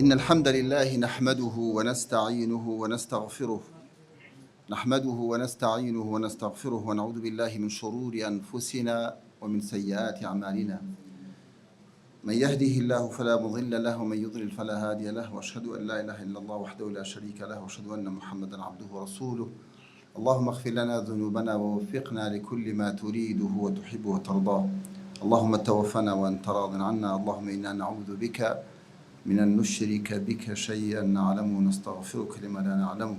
إن الحمد لله نحمده ونستغفره ونعوذ بالله من شرور أنفسنا ومن سيئات أعمالنا. من يهده الله فلا مضل له ومن يضلل فلا هادي له، وأشهد أن لا إله إلا الله وحده لا شريك له، وأشهد أن محمدا عبده ورسوله. اللهم اغفر لنا ذنوبنا ووفقنا لكل ما تريده وتحبه وترضاه. اللهم توفنا وأنت راض عنا. اللهم إنا نعوذ بك من أن نشرك بك شيئا نعلمه ونستغفرك لما لا نعلمه.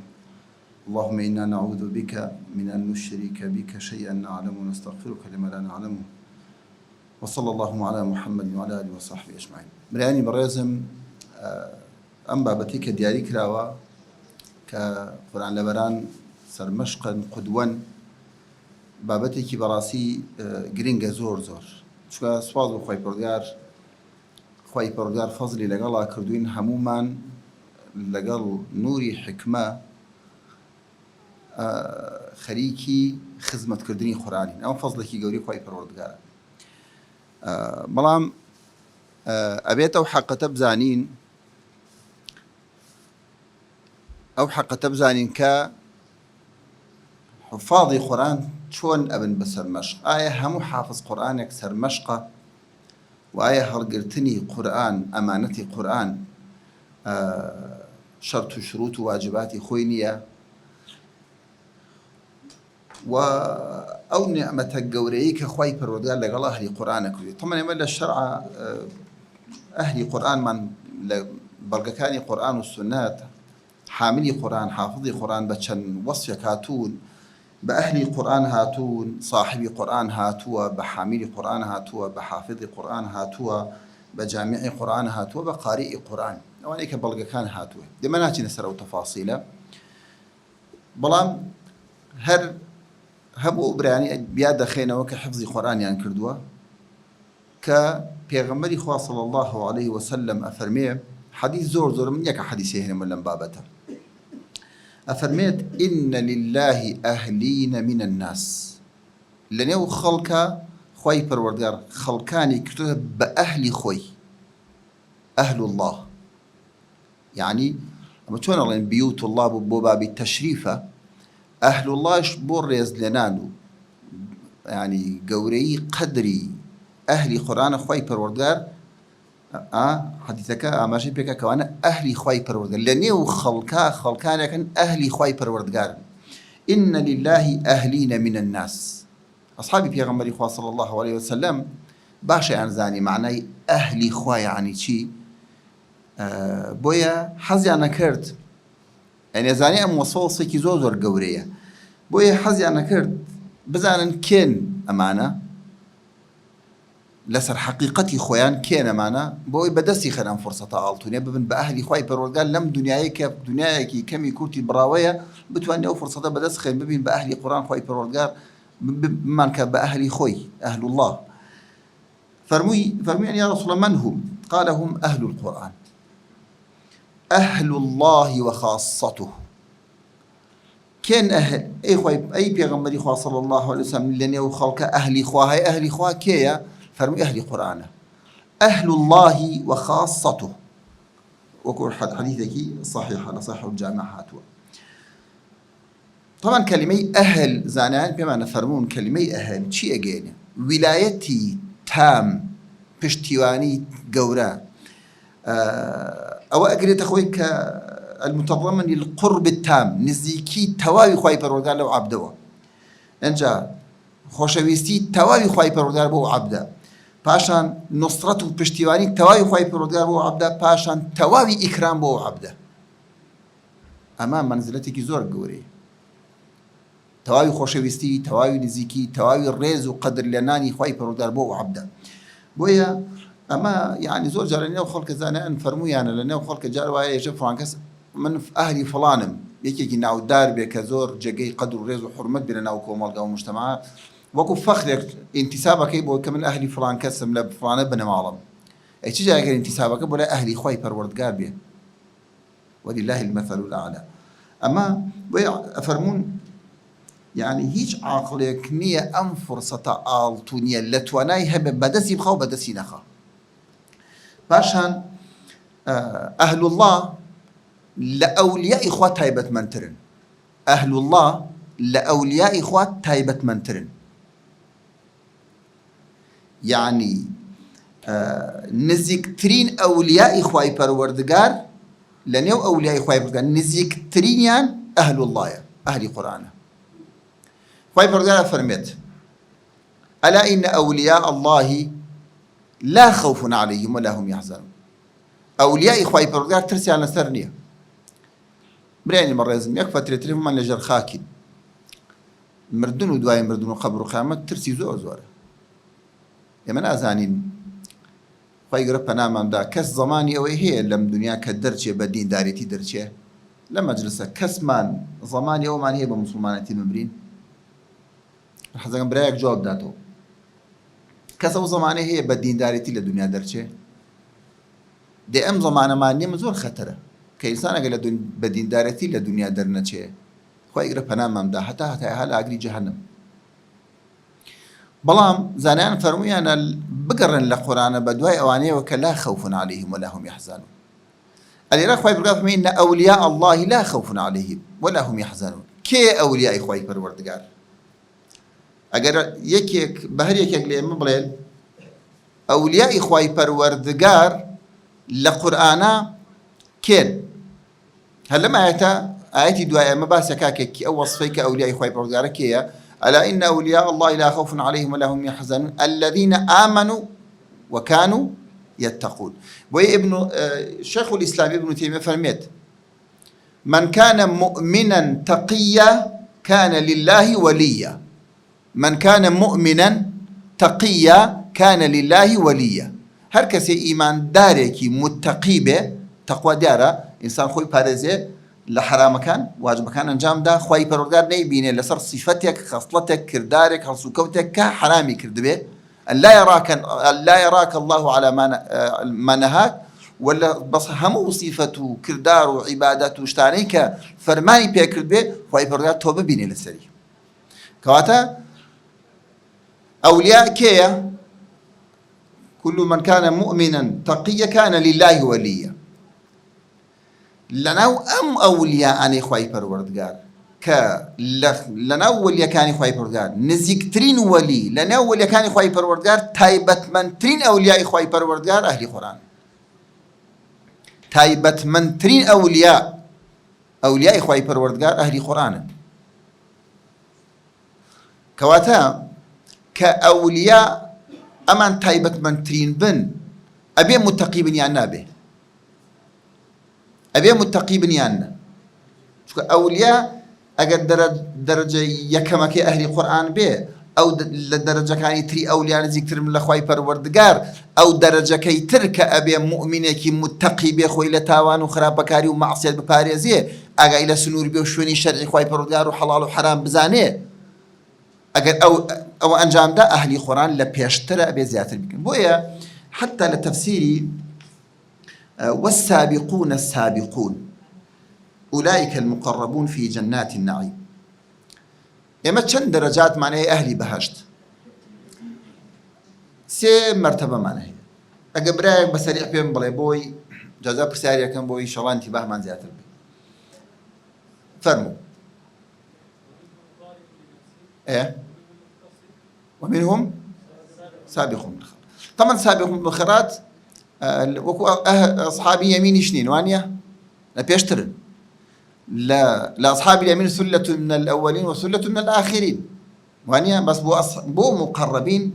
اللهم إنا نعوذ بك من أن نشرك بك شيئا نعلمه ونستغفرك لما لا نعلمه. وصلى الله على محمد وعلى آله وصحبه أجمعين. برياني برازم أم بابتك دياري كراوة كقرآن لبران سرمشقا قدوان بابتك براسي گرنگ زور چکە سواز و خۆی پەروەردگار فەزلی لەگەڵا کردوین هەمومان لەگەڵ نوری حکمە خەریکی خزمەتکردنی قورئانین. ئەمە فەزلێکی گەورەی خۆی پەروەردگارە. بەڵام ئەبێت ئەو حەقەتە بزانین کە حفاظی قورئان چۆن ئەبن بەسەر مەشق. ئایا هەموو حافظ قورئانێک سەر مەشقە؟ و ئایا هەڵگرتنی قورئان ئەمانەتی قورئان شەرت و شروط و واجباتی خۆی نییە؟ و ئەو نعمەتە گەورەیە کە خوای پەروەردگار لەگەڵ ئەهلی قورئانە کردووی. تەمەن ئێمە لە شەرعە ئەهلی قورئانمان لە بەڵگەکانی قورئان و سونەت حاملی قورئان حافظی قورئان بە چەند وەصفێک هاتوون. بە ئەهلی قورئان هاتوون، صاحبی قورئان هاتووە، بە حاملی قورئان هاتووە، بە حافظی قورئان هاتووە، بە جامیعی قورئان هاتووە، بە قاریئی قورئان. ئەوانەی کە بەڵگەکان هاتووە. دێمە ناچینە سەر ئەو تەفاسیلە. بەڵام هەبوو برایانی بیا دەخێنەوە کە حفظی قورئانیان کردووە کە پێغەمبەری خوا صلی الله عليه وسلم ئەفەرمێ حەدیث زۆر من یەکە حەدیثی هێنم لەم بابەتە. أفرميت إن لله أهلين من الناس. لنيو خلقا خوي پروردگار خلقاني كتوه بأهل خوي أهل الله. يعني أما تون الله بيوت الله بباب التشريفة أهل الله بور ريز لنانو يعني قوري قدري أهل قرآن خوي پروردگار حديثك ماشي بك كوانا أهلي خواي پروردگار لنيو خلقان لكن أهلي خواي پروردگار. إن لله أهلين من الناس. أصحابي بيغمبري خوا صلى الله عليه وسلم باشا أنزاني معناي أهلي خواي يعني چي بويا حزي أنا كرت يعني زاني أم وصوصي زور قورية بويا حزي أنا كرت بزانا كين أمانة لسر حقيقتي خويان كينا معنا بوي بدسي خلان فرصة آلتوني ببن بأهلي خواي پروردگار لم دنيايكي كمي كورتي براوية بتواني أو فرصة بدس خير ببن بأهلي قرآن خواي پروردگار بمن كبأهلي خوي أهل الله. فرمي يا رسول الله من هم؟ قال هم أهل القرآن أهل الله وخاصته. كان أهل أي بيغمبري خوا صلى الله عليه وسلم لن خلق أهلي خواهي أهلي خواه كيا فرمي أهل قرآن أهل الله وخاصته. وكل حديثك صحيح على صحيح الجامع هاتوا. طبعا كلمة أهل زانان بمعنى فرمون كلمة أهل شيء أجينا ولايتي تام بشتيواني جورا أو أجريت أخويك المتضمن للقرب التام نزيكي تواوي خواي پروردگار لو عبده انجا خوشويستي تواوي خواي پروردگار بو عبده پاشان نصرت و پشتیوانی تواوی خواهی پروردگار بو عبده پاشان تواوی اکرام بو عبده. اما منزلتی که زور گوری تواوی خوشویستی تواوی نزیکی تواوی ریز و قدر لنانی خواهی پروردگار بو عبده. بویا اما يعني زور جار لناو خلق زانان فرمویانه لناو خلق جار وای یجب فرانکس من اهلی فلانم یکی ناو دار بك زور جگی قدر و ریز و حرمت بلناو کومالگا و مجتمعات وكو فخرك انتسابك يبو كمن أهلي فلان كسم لا فلان ابن معظم أي شيء جاك انتسابك بولا أهلي خوي پروردگار بيه ولله المثل الأعلى. أما أفرمون يعني هيج عقلك نية أم فرصة آلتونية لتواناي هبه بدسي بخو بدسي نخا باشان أهل الله لأولياء إخوة تايبت منترن. أهل الله لأولياء إخوة تايبت منترن. يعني نزيكترين أولياء إخوة پروردگار لنيو أولياء إخوة پروردگار نزيكترين يعني أهل الله أهل قرآن. إخوة پروردگار فرمت ألا إن أولياء الله لا خوف عليهم ولا هم يحزنون. أولياء إخوة پروردگار ترسي على سرنية بريني مرة يزم يك فترة تلهم من لجر خاكين مردون ودواي مردون وقبر وقيامت ترسي زور زور يمن أزانين خواهي قرب نامم دا كس زماني أوي هي لم دنيا كدرچه بدين داريتي درچه لما جلسة كس من زماني أو من هي بمسلمانتي ممرين حزن برايك جواب داتو كس أو زماني هي بدين داريتي لدنيا درچه دي أم زمانه ماني مزور خطره كإنسان أقل بدين داريتي لدنيا درنچه خواهي قرب نامم دا حتى هلا أقري جهنم. بلام زانان فرميان بقرن لقرآن بدواي أوانيه وكلا خوف عليهم ولا هم يحزنون. اللي رأى برقاف إن أولياء الله لا خوف عليهم ولا هم يحزنون. كي أولياء إخوي پروردگار أجر يكيك بهر يكيك لما بليل أولياء إخوي پروردگار لقرآن كين هل ما آياتي دواء ما باس كاكي أو وصفيك أولياء إخوي پروردگار كيا ألا إن أولياء الله لا خوف عليهم ولا هم يحزنون الذين آمنوا وكانوا يتقون. وابن شيخ الإسلام ابن تيمية فرميت من كان مؤمنا تقيا كان لله وليا. من كان مؤمنا تقيا كان لله وليا. هر كسي إيمان داركي متقي به تقوى دارا إنسان خوي بارزه لحرام كان واجب كان انجام ده خوي پروردگار نيبينه لسر صفتك خصلتك كردارك خصوكوتك كحرامي كردبه لا يراك الله على ما نهاك ولا بس همو صفته كردار وعبادته اشتانيك فرماني بيكردبه خوي پروردگار توبه بينه لسري كواتا أولياء كيا كل من كان مؤمنا تقيا كان لله وليا. لناو أم أولياء أني خواي پروردگار لناو وليا كاني خواي پروردگار نزيكترين ولي لناو وليا كاني خواي پروردگار تايبت منترين أولياء خواي پروردگار أهل قرآن. تايبت منترين أولياء خواي پروردگار أهل قرآن. كواتا كأولياء أمان تايبت منترين بن أبي متقي بن يعنابه أبي متقي بنيانا. شو أولياء أقدر درجة يكمك أهل القرآن به أو لدرجة كان تري أولياء ذكر من الأخوي پروردگار أو درجة كي ترك أبي مؤمنك متقي به خوي لتاوان وخراب بكاري ومعصية بباريزيه أجا إلى سنور به وشوني شرعي خوي پروردگار وحلال وحرام بزانيه أجر أو أنجام ده أهل القرآن لبيشترى أبي زيادة بكم بويا حتى لتفسيري والسابقون السابقون أولئك المقربون في جنات النعيم. إما چند درجات معناه أهلي بهشت سي مرتبة معناه أقبراك بسريع بيهم بلاي بوي جزاء بسريع كان بوي شغلان انتباه من زيادة البي فرموا إيه ومنهم سابقون بالخيرات. طبعا سابقون بالخيرات وكو أصحابي يمين شنين وانيا لا بيشترن لا أصحاب اليمين ثلة من الأولين وثلة من الآخرين وانيا بس بو مقربين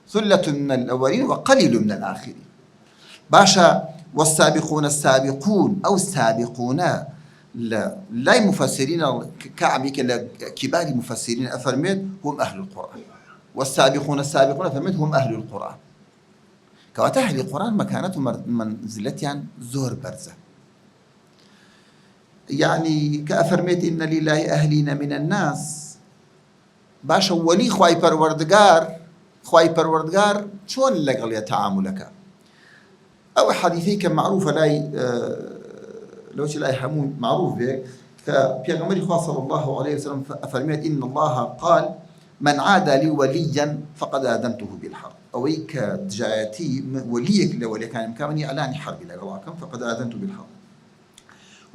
ثلة من الأولين وقليل من الآخرين باشا. والسابقون السابقون أو السابقون لا مفسرين كعبي كبار مفسرين أفرميت هم أهل القرآن. والسابقون السابقون أفرميت هم أهل القرآن. كواتا أهل القرآن مكانته منزلتيان زور برزة يعني كأفرميت إن لله أهلين من الناس باشا ولي خواي پروردگار شون لقل يتعاملك أو حديثيك معروفة لاي لوش لا يحمون معروف به كبيغمبر صلى الله عليه وسلم أفرميت إن الله قال من عاد لي وليا فقد آذنته بالحرب أوي كتجايتي وليك لولي كان مكامني إعلان حرب لقلاكم فقد آذنته بالحرب.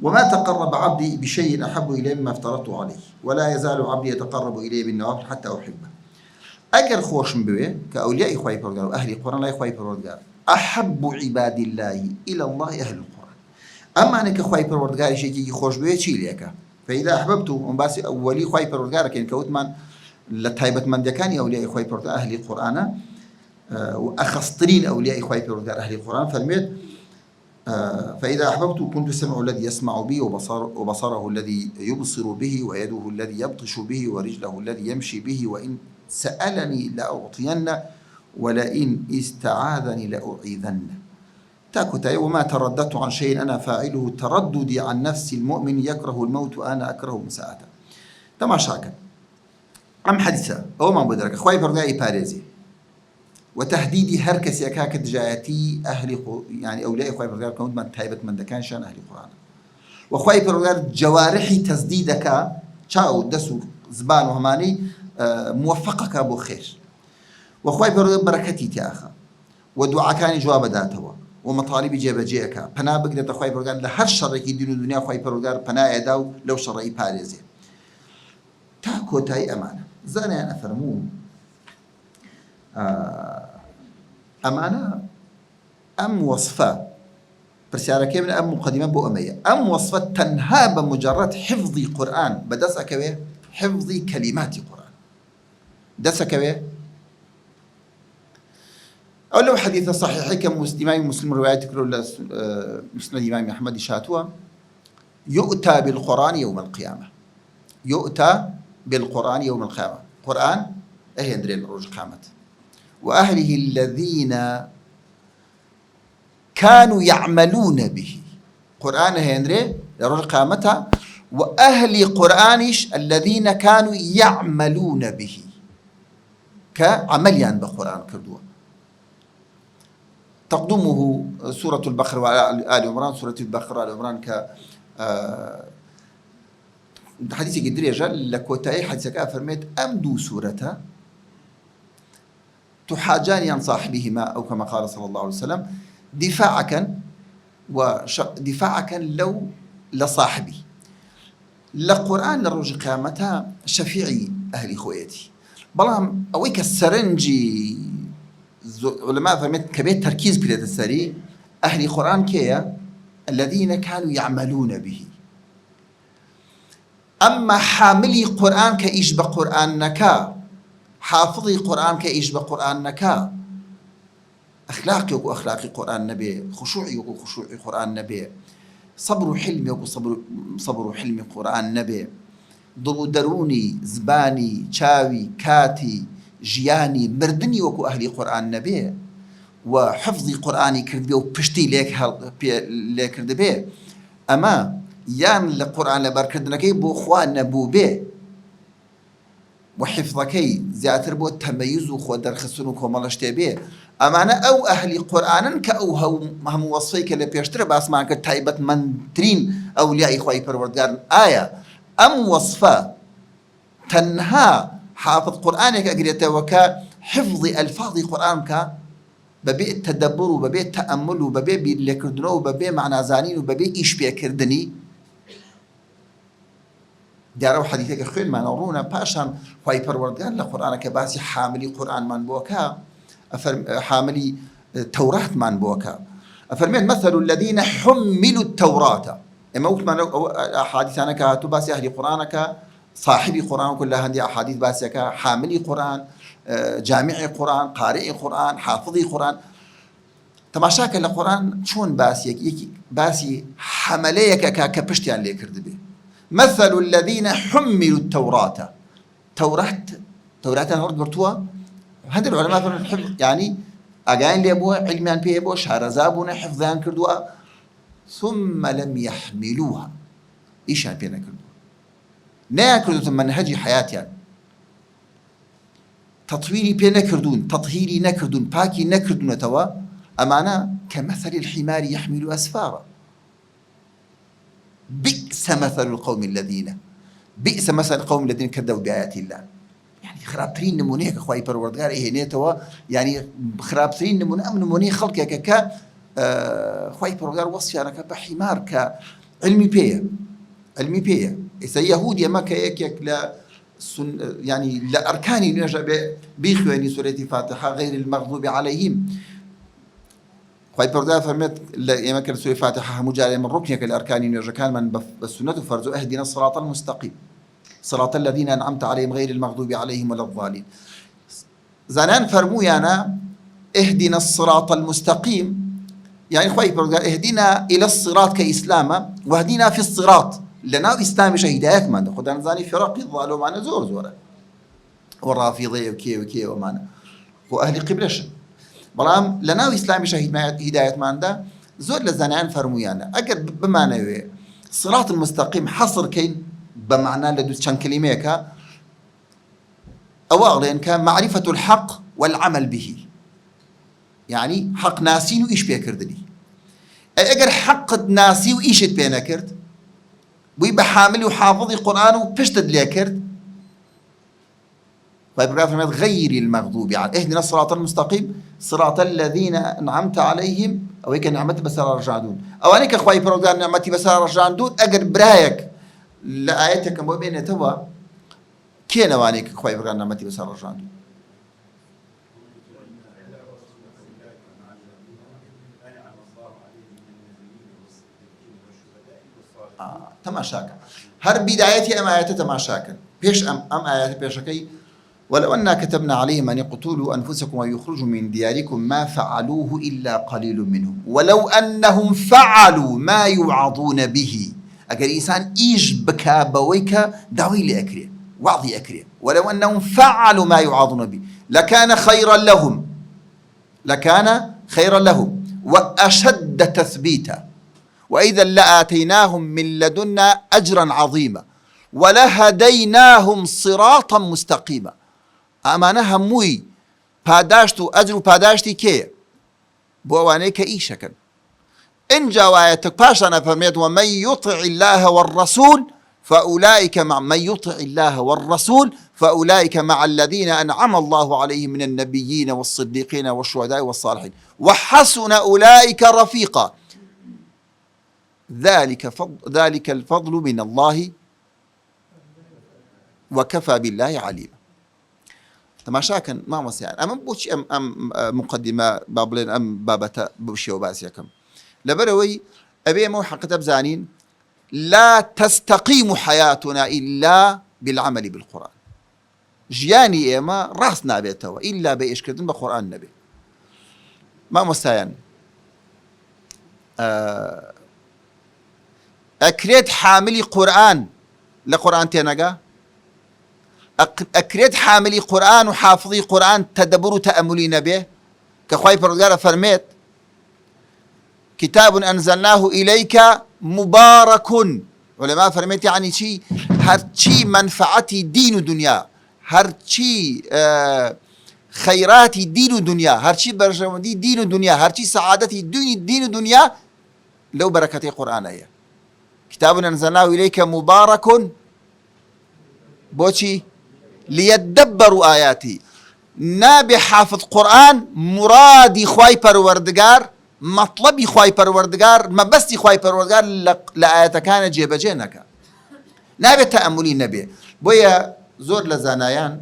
وما تقرب عبدي بشيء أحب إليه مما افترضته عليه ولا يزال عبدي يتقرب إليه بالنوافل حتى أحبه. أجر خوش بوي كأولياء إخوي بردار وأهل القرآن لا إخوي بردار أحب عباد الله إلى الله أهل القرآن. أما أنا كإخوي بردار شيء خوش بوي شيء ليك فإذا أحببته أم بس أولي إخوي بردار كين كوتمان لتهيبة من دكاني أولياء إخوي بردار أهل القرآن وأخصترين أولياء إخوي بردار أهل القرآن فالميت فإذا أحببت كنت سمعه الذي يسمع به وبصره الذي يبصر به ويده الذي يبطش به ورجله الذي يمشي به وإن سألني لأعطين ولئن استعاذني لأعيذن. تاكتاي وما ترددت عن شيء أنا فاعله ترددي عن نفس المؤمن يكره الموت وأنا أكره مساءته. تماشاك أم حديثة أو ما بدرك أخوي برجعي باريزي وتهديدي هركس يكاك دجايتي أهل يعني أولياء أخوي برجع كونت من تايبة من دكان شان أهل القرآن وأخوي برجع جوارحي تزديدك شاو دسو زبان وهماني موفقك أبو خير وأخوي برجع بركتي تأخا ودعاء كان جواب داته ومطالب جيب جيك بنا بقدر أخوي برجع لهر شر يدين الدنيا أخوي برجع بنا يداو لو شرعي باريزي تاكو تاي أمانة زاني أنا فرمون أمانة أم وصفة برسالة من أم مقدمة بو أمية أم وصفة تنهى بمجرد حفظ قرآن بدس أكوي حفظ كلمات قرآن دس أكوي أو لو حديث صحيح كمسلم مسلم رواية كل مسلم الإمام أحمد شاتوه يؤتى بالقرآن يوم القيامة يؤتى بالقرآن يوم القيامة قرآن أهي ندري الرجل قامت وأهله الذين كانوا يعملون به قرآن هنري الرجل قامتها وأهل قرآنش الذين كانوا يعملون به كعمليا بقرآن كردوه تقدمه سورة البقرة وآل عمران سورة البقرة وآل عمران ك حديث قدر يجعل لكوتاي حديث كافرميت أمدو سورة تحاجان عن صاحبهما أو كما قال صلى الله عليه وسلم دفاعك لو لصاحبي لقرآن للرجل قيامتها شفيعي أهل خويتي بلام أويك السرنجي علماء فرميت كبيت تركيز بلاد السري أهل قرآن كيا الذين كانوا يعملون به أما حاملي قرآن كإيش بقرآن نكا حافظي قرآن كإيش بقرآن نكا أخلاقي يقول أخلاقي قرآن نبي خشوعي يقول خشوعي قرآن نبي صبر حلمي يقول صبر حلمي قرآن نبي ضلو دروني زباني شاوي كاتي جياني مردني وكو أهلي قرآن نبي وحفظي قرآني كرد بي وبشتي ليك كرد بي أما يان لقرآن لبركردنكي بو خوان نبو بي وحفظكي زياتر بو التميز وخو درخصن وكو ملشتي بي أما أنا أو أهلي قرآنا كأو هم وصفيك اللي بيشتري بس معك تايبة من ترين أولياء إخوائي پروردگار آية أم وصفة تنهى حافظ قرآنك أقريته وكا حفظ ألفاظ قرآنك ببيع التدبر وببيع التأمل وببيع اللي كردنه وببيع معنى زانين وببيع إيش بيكردني دارو حديثك خير ما نرونا باشان خواهي پروردگار لقرآنك باسي حاملي قرآن من بوكا حاملي توراة من بوكا أفرمين مثل الذين حملوا التوراة إما وقت ما أحاديثنا كهاتو باسي أهلي قرآنك صاحبي قرآن كلها هندي أحاديث باسيك حاملي قرآن جامعي قرآن قارئي قرآن حافظي قرآن تماشاك القرآن شون باسيك يكي باسي حمليك كبشتيان لي كردبي مثل الذين حملوا التوراة توراة هورد برتوا هند العلماء الحفظ يعني أجاين لي أبوه علميان بيه أبوه شهرزابون حفظان كردوا ثم لم يحملوها إيش يعني بينا كردوا ناكردوا منهج حياتي يعني. تطويري بينا كردون تطهيري نكردون باكي نكردون توا أمانا كمثل الحمار يحمل أسفارا بئس مثل القوم الذين كذبوا بآيات الله يعني خراپترین نمونەیەکە خوای پەروەردگار ئەهێنێتەوە يعني خراپترین نمونە ئەم نمونەی خەڵکێکە کە خوای پەروەردگار وەسفیانەکە بە حیمار کە علمی پێیە ئێستا یەهود ئێمە کە یەکێک لە يعني لأركان نوێژە بیخوێنی سورەتی فاتحە غەیری المەغضوب عەلەیهیم خوای پەروەردگار فەرمێت ئێمە کە سورەی فاتحە هەموو جارێ من ڕوکنێکە لە ئەرکانی نوێژەکانمان بە سونەت و فەرز و ئەهدینا الصراط المستقیم صراط الذين أنعمت عليهم غير المغضوب عليهم ولا الضالين زانان فرمويانا اهدنا الصراط المستقيم يعني خوي اهدنا إلى الصراط كإسلام واهدنا في الصراط لنا إسلام هدايات ما خدنا زاني فرق الضالوا معنا زورا والرافضية وكي ومعنا وأهل قبلش بلام لنا إسلام هدايات ما زور لزانان فرمويانا أجر بمعنى الصراط المستقيم حصر كين بمعنى لدوس شان كلميك أو أغلين كان معرفة الحق والعمل به يعني حق ناسين وإيش بيكردني أجر حق ناسي وإيش بينا كرد ويبقى حامل وحافظ القرآن وبشتد لي كرد فإبراهيم غير المغضوب على اهدنا الصراط المستقيم صراط الذين أنعمت عليهم أو هيك نعمتي بس رجعون أو أنا أخوي بروجرام نعمتي بس رجعون أجر برايك لآياتك مبينة توا كي نوانيك خوي بروجرام نعمتي بس رجعون تماشاك هر بدايتي أم آيات تماشاك بيش أم آيات بيشكي ولو أننا كتبنا عليهم أن يقتلوا أنفسكم ويخرجوا من دياركم ما فعلوه إلا قليل منهم ولو أنهم فعلوا ما يوعظون به أجر إنسان إيش بكابويك دعوي لأكره وعظي أكره ولو أنهم فعلوا ما يوعظون به لكان خيرا لهم وأشد تثبيتا وإذا لآتيناهم من لدنا أجرا عظيما ولهديناهم صراطا مستقيما أمانة هموي پاداشتو أجر پاداشتي كي بواني كإيشكا إن جوايتك باشنا فرميت ومن يطع الله والرسول فأولئك مع من يطع الله والرسول فأولئك مع الذين أنعم الله عليهم من النبيين والصديقين والشهداء والصالحين وحسن أولئك رفيقا ذلك الفضل من الله وكفى بالله عليما تماشاكن ما مسيان أم بوش أم مقدمة بابلين أم بابتا بوشي وباسيكم لبروي أبي مو حق بزانين لا تستقيم حياتنا إلا بالعمل بالقرآن جياني إما راسنا بيتوا إلا بإيش كردن بقرآن النبي ما مسيان أكريت حاملي قرآن لقرآن تينجا أكريت حاملي قرآن وحافظي قرآن تدبر تأملين به كخواي برجال فرميت كتاب أنزلناه إليك مبارك علماء فرميت يعني شيء هرشي منفعتي دين ودنيا هرشي خيراتي دين ودنيا هرشي برجمدي دين ودنيا هرشي سعادتي دين ودنيا لو بركتي قرآن آية كتاب أنزلناه إليك مبارك بوشي ليدبروا آياتي نابي حافظ قرآن مرادي خواي پروردگار مطلبي خواي پروردگار ما بس خواي پروردگار لآيات كان جيب جينك نابي تأملي نبي بويا زور لزانايان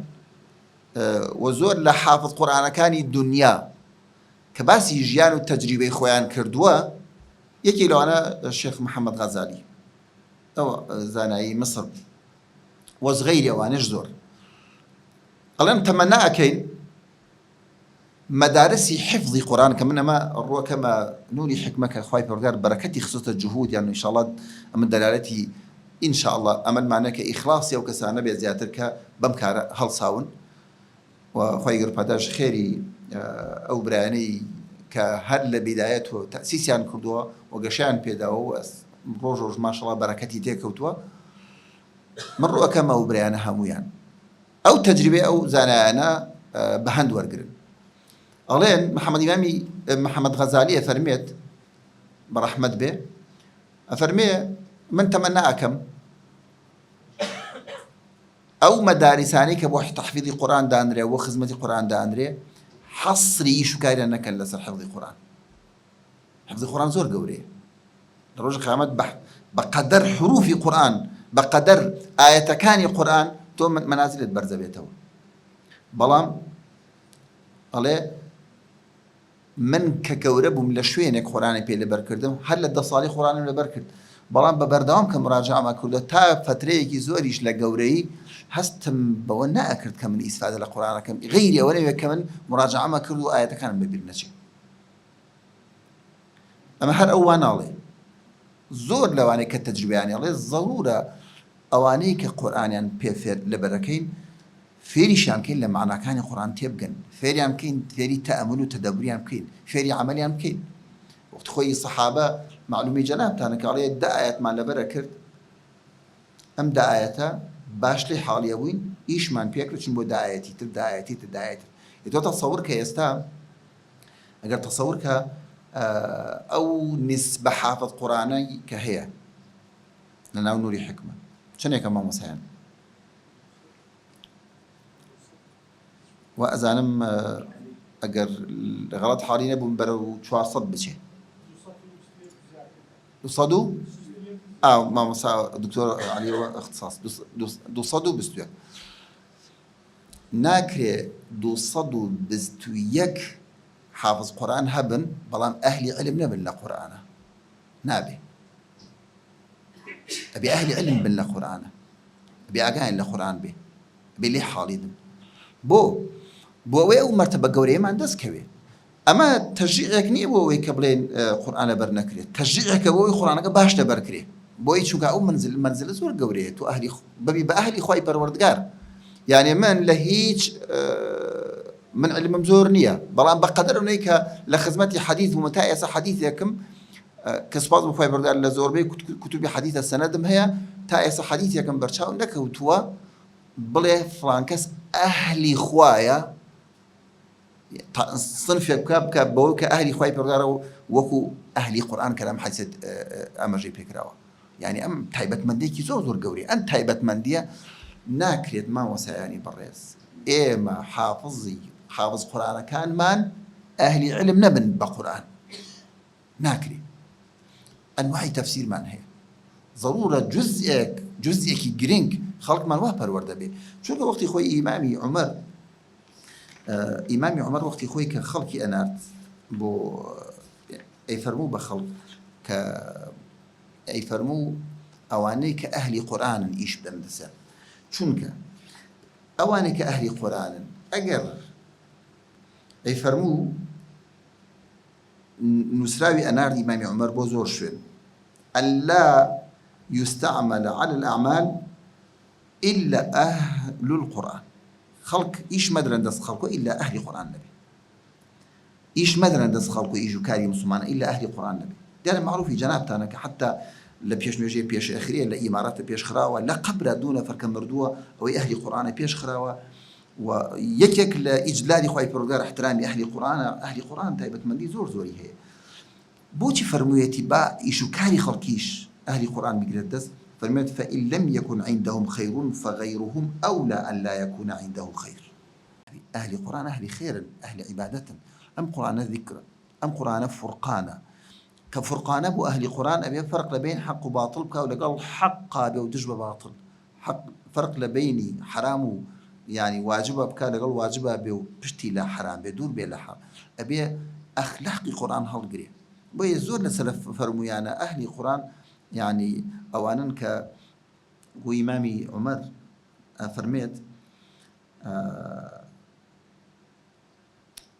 وزور لحافظ قرآن كان الدنيا كباسي جيان التجربة خويان كردوا يكي لو أنا الشيخ محمد غزالي أو زاناي مصر وصغيري أوانش زور قال تمنى أكين مدارسي حفظي قرآن كما نولي حكمك أخوي بردار بركتي خصوصا الجهود يعني إن شاء الله أمن دلالتي إن شاء الله أمل معناك إخلاصي وكسانة بزيادتك بمكار هل صاون وخوي قرباداش خيري أو براني كهل بدايته تأسيسي عن كردوا وقشان بيداو روج ما شاء الله بركتي تيكوتوا مروا كما وبريانا همويان أو تجربة أو زانانا بهند ورقرن أغلين محمد غزالي أفرميت برحمة به أفرمي من تمنى أكم ئەو مەدارسانەی کە بۆ تەحفیظی قورآن دانرێ و خزمەتی قورآن دانرێ حەصری ئیش و کاریان نەکەن لەسەر حفظی قورآن. حفظی قورآن زۆر گەورەیە. لە ڕۆژی قیامەت بەقەدەر حروفی قورآن بەقەدەر ئایەتەکانی قورآن تۆ مەنازلت بەرزە بێتەوە. بەڵام ئەڵێ من کە گەورە بووم لە شوێنێک قورآنی پێ لەبەر کردم هەر لە 10 ساڵی قورآنم لەبەر کرد، بەڵام بە بەردەوام کە مراجعەمە کردو تا فترەیەکی زۆریش لە گەورەی هەستم بەوە نەئەکرد کە من ئیسفادە لە قورآنەکەم غەیری ئەوە نەوێت کە من مراجعەمە کرد و ئایەتەکانم بەبیر نەچێت. ئەمە هەر ئەو وا ناڵێ. زۆر لەوانەیە کە تەجروبیانیاڵێ ضرورە ئەوانەی کە قورآنیان پێ فێر لەبەرەکەین فێریشیان بکەین لە معناکانی قورآن تێبگەن، فێریان بکەین، فێری تەئەمل و تەدەبوریان بکەین، فێری عەمەلیان بکەین. وەختی خۆی سەحابە معلومی جەنابتانە کە ئەڵێ 10 ئایەتمان لەبەرە کرد، ئەم 10 ئایەتە باش لێ حاڵیە بووین، ئیشمان پێکرد چون بۆ 10 ئایەتی تر 10 ئایەتی تر 10 ئایەتی تر. تۆ تەسەوور کە ئێستا ئەگەر تەسەوور کە ئەو نسبە حافظ قورآنەی کە هەیە لە ناو نووری حکمە چەندێکە مامۆسایان و ئەزانم ئەگەر غەڵەت حاڵی نەبووم بەرەو 400 بچێ. 200 مامۆسا دکتۆر عەلیەوە اختصاص 221 ناکرێ 221 حافظ قورآن هەبن بەڵام ئەهلی علم نەبن لە قورآنە، نابێ. ئەبێ ئەهلی علم بن لە قورآنە، ئەبێ ئاگایان لە قورآن بێ، ئەبێ لێ حاڵی بن. بۆ ئەوەی ئەو مەرتەبە گەورەیەمان دەستکەوێ. ئەمە تەشجیعێک نییە بۆ ئەوەی کە بڵێن قورآن لەبەر نەکرێت، تەشجیعێکە بۆ ئەوەی قورآنەکە باش لەبەرکرێ. بۆی چونکە ئەو منزلە زۆر گەورەیە، تو ئەهلی بەبی بە ئەهلی خوای پەروەردگار. یعنی من لە هیچ من علمم زۆر نییە، بەڵام بەقەدەر ئەوەی کە لە خزمەتی حەدیث بوومە تا ئێستا حەدیثێکم کە سوپاس بۆ خوای پەروەردگار لە زۆربەی کوتوبی حەدیثە سەنەدم هەیە تا ئێستا حەدیثێکم بەرچاو نەکەوتووە بڵێ فڵان کەس ئەهلی خوایە صنفێک بکە بەوەی کە ئەهلی خوای پەروەردگارە وەکو ئەهلی قورآن کە لەم حەدیث ئاماژەی پێکراوە. یعنی ئەم تایبەتمەندێکی زۆر گەورەیە. ئەم تایبەتمەندیە ناکرێت مامۆسایانی بەڕێز ئێمە حافظ قورآنەکانمان ئەهلی علم نەبن بە قورآن، ناکرێت. ئەنواعی تەفسیرمان هەیە، ضرورە جزئێکی گرنگ خەڵکمان وا پەروەردە بێ. چونکە وەختی خۆی ئیمامی عومەر وەختی خۆی کە خەڵکی ئەنارد بۆ ئەیفەرموو بە خەڵک کە ئەیفەرموو ئەوانەی کە ئەهلی قورآنن ئیش بدەن لەسەر، چونکە ئەوانەی کە ئەهلی قورآنن ئەگەر ئەیفەرموو نووسراوی ئەناردی ئیمامی عومەر بۆ زۆر شوێن ئەلا يستعمل على الأعمال إلا أهل القرآن. خلق إيش مدرن دست خلقه إلا أهل القرآن نبي، إيش مدرن دست خلقه إيجو كاري مسلمان إلا أهل القرآن نبي. ده معروف في جنابتنا حتى لبيش نوجي بيش آخرية لإمارات بيش خراوة لا قبر دون فرق مردوة أو أهل القرآن بيش خراوة ويكيك لإجلال خواهي برودار احترامي أهل القرآن تايبت مندي زوري هي بوتي فرمويتي با إيشو كاري خلقيش أهل القرآن بقرد دست فرميت فإن لم يكن عندهم خير فغيرهم أولى أن لا يكون عنده خير. أهل القرآن أهل خير أهل عبادة، أم قرآن ذكر أم قرآن فرقانا كفرقان أبو أهل القرآن أبي فرق لبين حق وباطل بكا ولا قال حق أبي ودجب باطل، حق فرق لبيني حرام يعني واجبة بكا لقال واجبة أبي بشتي لا حرام بدور بلا حرام أبي أخلاق القرآن هالقري بيزور نسلف فرميانا أهل القرآن يعني أولا ك وإمامي عمر فرميت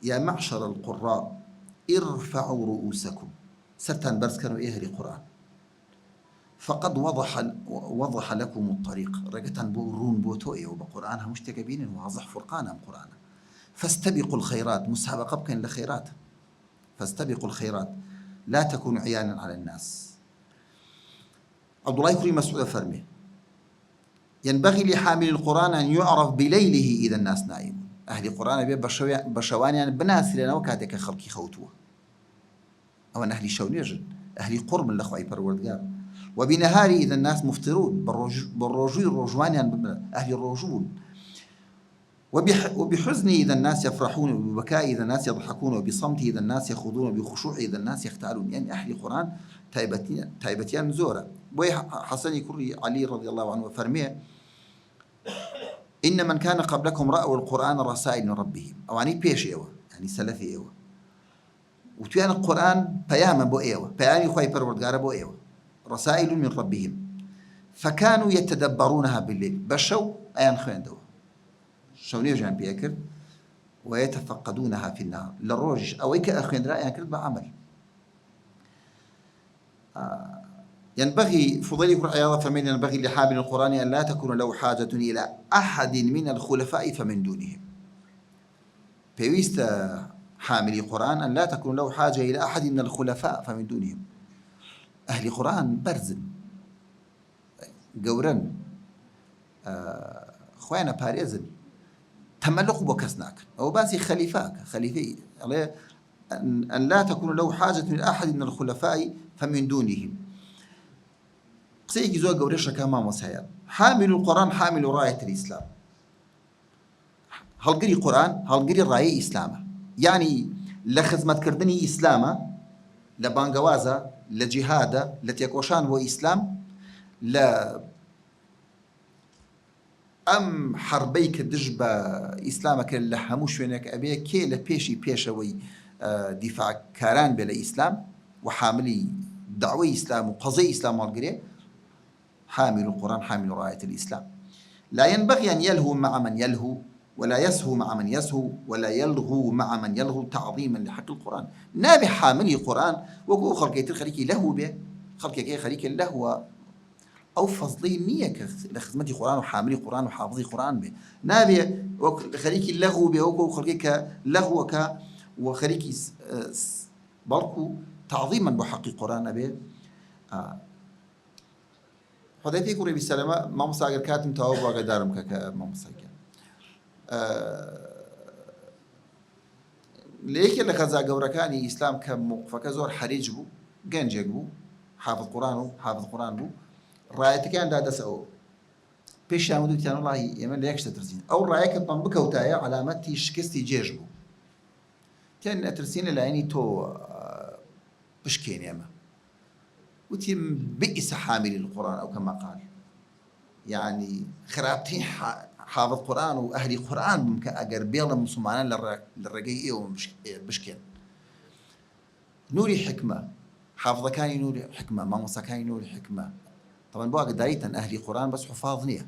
يا معشر القراء ارفعوا رؤوسكم ستان برس كانوا أهل القرآن فقد وضح لكم الطريق رجتان بورون بوتوئي وبقرآنها مشتكبين واضح فرقانهم قرآن فاستبقوا الخيرات مسابقة بكن لخيرات فاستبقوا الخيرات لا تكونوا عيانا على الناس. عبد الله كريم مسعود فرمي ينبغي لحامل القرآن أن يعرف بليله إذا الناس نائمون. أهل القرآن بي بشواني يعني بناس لنا وكاتك خلقي خوتوه أو أن أهل الشونيجن أهل قرب من الأخوة پروردگار وبنهار إذا الناس مفطرون بالرجوع الرجوان أهل الرجول، وبحزن إذا الناس يفرحون، وببكاء إذا الناس يضحكون، وبصمت إذا الناس يخوضون، وبخشوع إذا الناس يختالون. يعني أهل القرآن تايبتيان زورة. بوي حسن كري علي رضي الله عنه فرميه إن من كان قبلكم رأوا القرآن رسائل من ربهم، أو يعني بيش إيوه، يعني سلفي إيوه، وتوان القرآن بياما بو إيوه، بياني خواهي پروردگار بو إيوه، رسائل من ربهم، فكانوا يتدبرونها بالليل، بشو أيان خوين دو شوني جان بيكر، ويتفقدونها في النهار للروج أو إيك أخوين رأيان كرد بعمل. ينبغي فضيل يقول عياض فمن ينبغي لحامل القرآن أن لا تكون له حاجة إلى أحد من الخلفاء فمن دونهم. بيويست حامل القرآن أن لا تكون له حاجة إلى أحد من الخلفاء فمن دونهم. أهل القرآن برزن قورن خوانا باريزن تملق بكسناك أو باسي خليفي أن لا تكون له حاجة إلى أحد من الخلفاء فمن دونهم. قصيك زوج قوريشة كمان وسيان حامل القرآن حامل راية الإسلام. هل قري قرآن هل قري راية إسلامه، يعني لخدمة كردني إسلامه، لبانجوازة، لجهادة، لتيكوشان وإسلام، لا أم حربيك دجبة إسلامك اللي هموش وينك أبيه كي لبيشي دفاع كاران بلا إسلام وحاملي دعوة إسلام وقضية إسلام والقرية. حامل القرآن حامل راية الإسلام. لا ينبغي أن يلهو مع من يلهو، ولا يسهو مع من يسهو، ولا يلغو مع من يلغو تعظيما لحق القرآن. نابي حامل القرآن وقو خلقيت الخليكي لهو به، خلقيت خليكي لهو أو فضلي نية لخدمة القرآن وحامل القرآن وحافظ القرآن به. نابي خليكي لهو به وقو خلقيك لهوك وخليكي بركو تعظيما بحق القرآن به. حذيفة كوري بالسلامة ما مصاقر كاتم توابع قدارم ما مصاقر ليك اللي خزا قوركاني إسلام كموقفك زور حريج بو جنجك بو حافظ قرآن بو رايتك كان دا دسأو بيش شامدو تيان الله يمن ليكش تترسين أو رايك الطنبك وتايا علامتي شكستي جيج بو تيان أترسين لعيني تو بشكين يما وتيم بئس حامل القرآن أو كما قال، يعني خرابتين حافظ قرآن وأهل قرآن ممكن أجر بيلا مسلمان للرجيء وبشكين نوري حكمة حافظ كان نوري حكمة ما مصا كان نوري حكمة. طبعا بواق دايتا أهل قرآن بس حفاظنية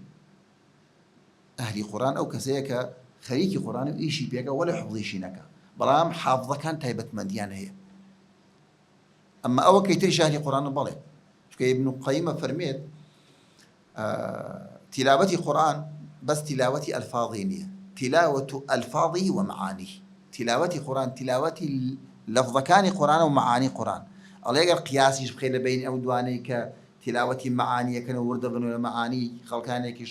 أهل قرآن أو كسيك خريكي قرآن وإيشي بيجا ولا حفظيشينك برام حافظ كان تايبة مديان هي. أما أول كي تريش أهل قرآن بالي شكي ابن القيم فرميت تلاوتي قرآن بس تلاوتي ألفاظينية، تلاوة ألفاظه ومعانيه. تلاوتي قرآن تلاوتي لفظ كان قرآن ومعاني قرآن. الله يقول قياسي بخير بين أو دوانيك تلاوتي معاني كانوا ورد بنو معاني خلقانك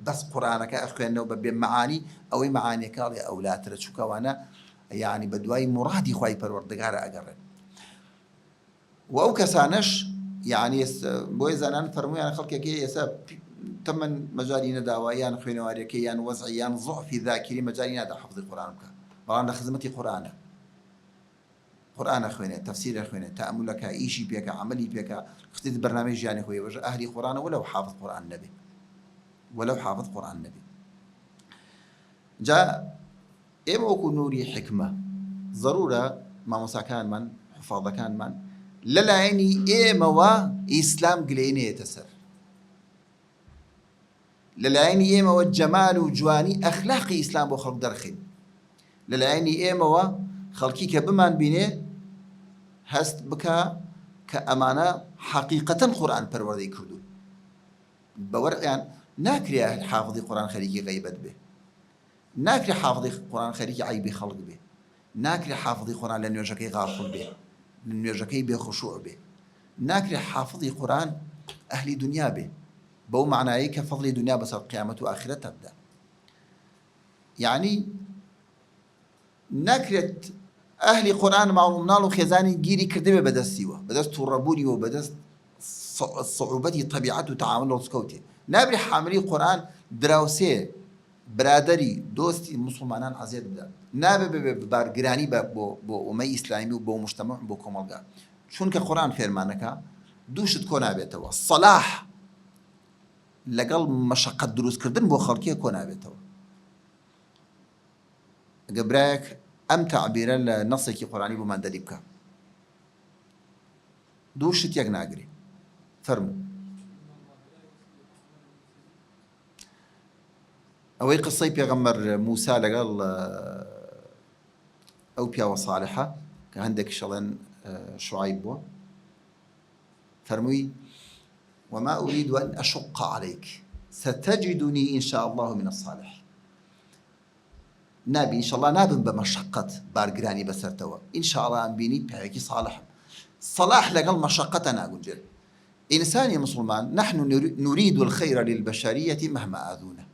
بس قرآنك أخوانه ببين معاني أو معاني كالي أو لا ترشك وأنا يعني بدواي مرادي خواي پروردگار أقرن وأو كسانش يعني بويزان فرموا يعني خلقك يساب تمن مجالين داويان خوينواريكيان وضعيان ضعف ذاكري مجالين دا حفظ القرآن بران خدمتي قرآن خوينه تفسير خوينه تأملك إيشي بيك عملي بيك اختيت برنامج يعني خوي وجه أهلي قرآن ولو حافظ قرآن النبي جاء إموكو نوري حكمة ضرورة ما مساكان من حفاظ كان من للعيني إيموا إسلام قليني يتسر للعيني إيموا الجمال وجواني أخلاقي إسلام وخلق درخين للعيني إيموا خلقيك بمان بيني هست بكا كأمانة حقيقة قرآن پروردگی كردو بورق يعني ناكري حافظ القرآن خليكي غيبت به ناكري حافظ القرآن خليكي عيبي خلق به ناكري حافظ القرآن لأنه يجاكي غافل به لأنه يجاكي بخشوع به ناكري حافظ القرآن أهل دنيا به بو معناه كفضل دنيا بس القيامة وآخرة تبدأ يعني ناكرت أهل قرآن معهم نالو خزاني جيري كردبه بدستيوه بدست ربوني وبدست صعوبەتی طبیعەت و تعامل ڕزکەوتێ نابێ حاملی قورآن دراوسێ برادری دۆستی مسلمانان عەزیەت بدە نابێ بێ بارگرانی بۆ ئومەی ئیسلامی و بۆ مجتەمع بۆ کۆمەڵگا چونکە قورآن فێرمانەکە دووشت کۆ نابێتەوە سەلاح لەگەڵ مەشەقەت دروستکردن بۆ خەڵکیە کۆ نابێتەوە ئەگە برایەک ئەم تەعبیرە لە نەسێکی قورآنی بۆمان دەری بکە دووشت یەک ناگرێ فەرموو ئەوەی قسەی پێغەمبەر موسا لەگەڵ ئەو پیاوە ساڵحە کە هەندێکیش ئەڵێن شوعایب بووە فەرمووی وما أريد أن أشق عليك ستجدني إن شاء الله من الصالحين نابي إن شاء الله نابن بمشقة بارقراني بسرتوا إن شاء الله أنبيني بحكي صالح صلاح لقل مشقتنا أقول إنسان مسلمان نحن نريد الخير للبشرية مهما آذونا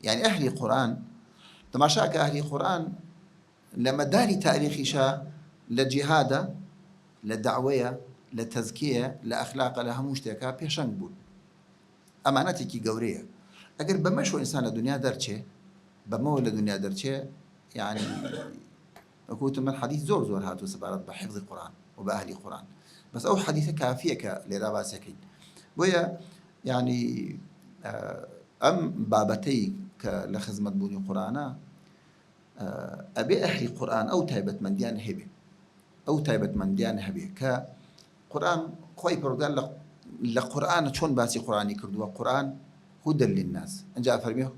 يعني أهل القرآن تماشاك أهل القرآن لما داري تاريخ شاء لجهادة لدعوية لتزكية لأخلاق لها مشتكى بيشنگ بول أمانتك قورية أجر بمشو إنسان الدنيا درتشة بمو الدنيا درتشة يعني أقول من حديث زور هاتو سبارات بحفظ القرآن وبأهل القرآن بس أو حديثة كافية لراباسكين ويا يعني أم بابتي لخدمة بني القرآن أبي أهل القرآن أو تايبة من ديان هبه أو تايبة من ديان هبه كقرآن خوي بردان لقرآن شون باسي قرآني كردوا قرآن هدى للناس إن جاء فرميه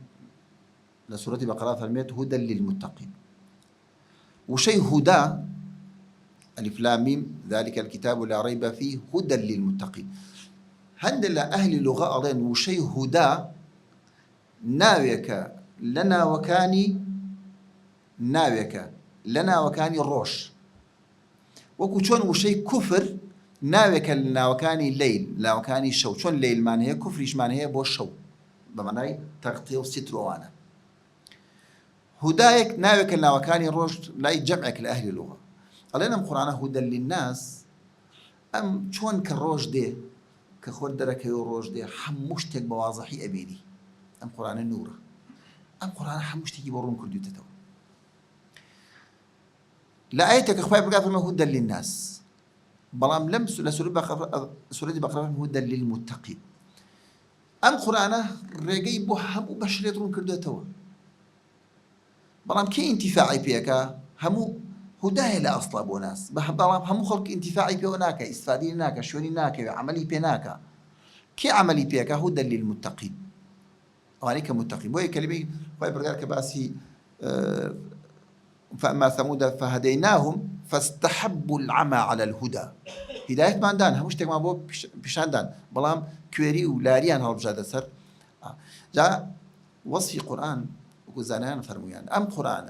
لسورة بقرة فرميت هدى للمتقين وشيء هدى ألف لام ميم ذلك الكتاب لا ريب فيه هدى للمتقين هند أهل اللغة أظن وشيء هدى ناويك لنا وكاني الروش وكوشون وشيء كفر ناويك لنا وكاني الليل لا وكاني الشو شون الليل معناه كفريش معناه بو الشو بمعنى تغطية وستر وانا هدايك ناويك لنا وكاني الروش لا يجمعك لأهل اللغة قالنا القرآن هدى للناس أم شون كالروش دي كخود درك الروش دي حمشتك بواضحي أبيدي أم قرآن النور أم قرآن حمشتك برون كردو تتو لآيتك أخوائي بقى فما هدى للناس بلام لم سورة بقرة هدى للمتقين أم قرآن رجعي بهم وبشريت رون كردو تتو بلام كي انتفاعي بيك همو هداية لا أصلا بوناس بلام همو خلق انتفاعي بيوناك استفادي ناك شوني ناك عملي بيناك كي عملي بيك هدى للمتقين وعليك متقين بوي كلمة خوي برجال كباسي فأما ثمود فهديناهم فاستحبوا العمى على الهدى هداية ما عندنا مش تجمع بو بيشان دان بلام كويري ولاريان هالبجادة سر جاء وصف القرآن وزنان فرميان أم قرآن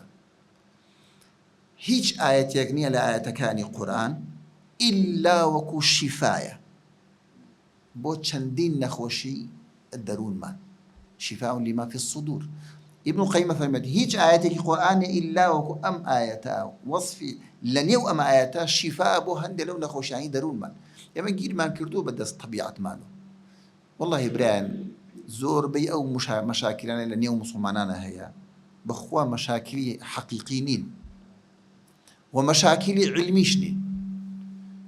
هيج آية يغني لآية كاني قرآن إلا وكو شفاية بو چندين نخوشي الدرون مان شفاء لما في الصدور ابن القيم فرمت هيج آية القرآن إلا وكو أم آياتا وصفي لن يو أم آياتا شفاء بو هند لو نخوشي درون مان يما جير مان كردو بدس طبيعة مانو والله بران زور بي أو مشاكلنا لن يو مسلمانانا هيا بخوا مشاكل حقيقيين ومشاكل علميشني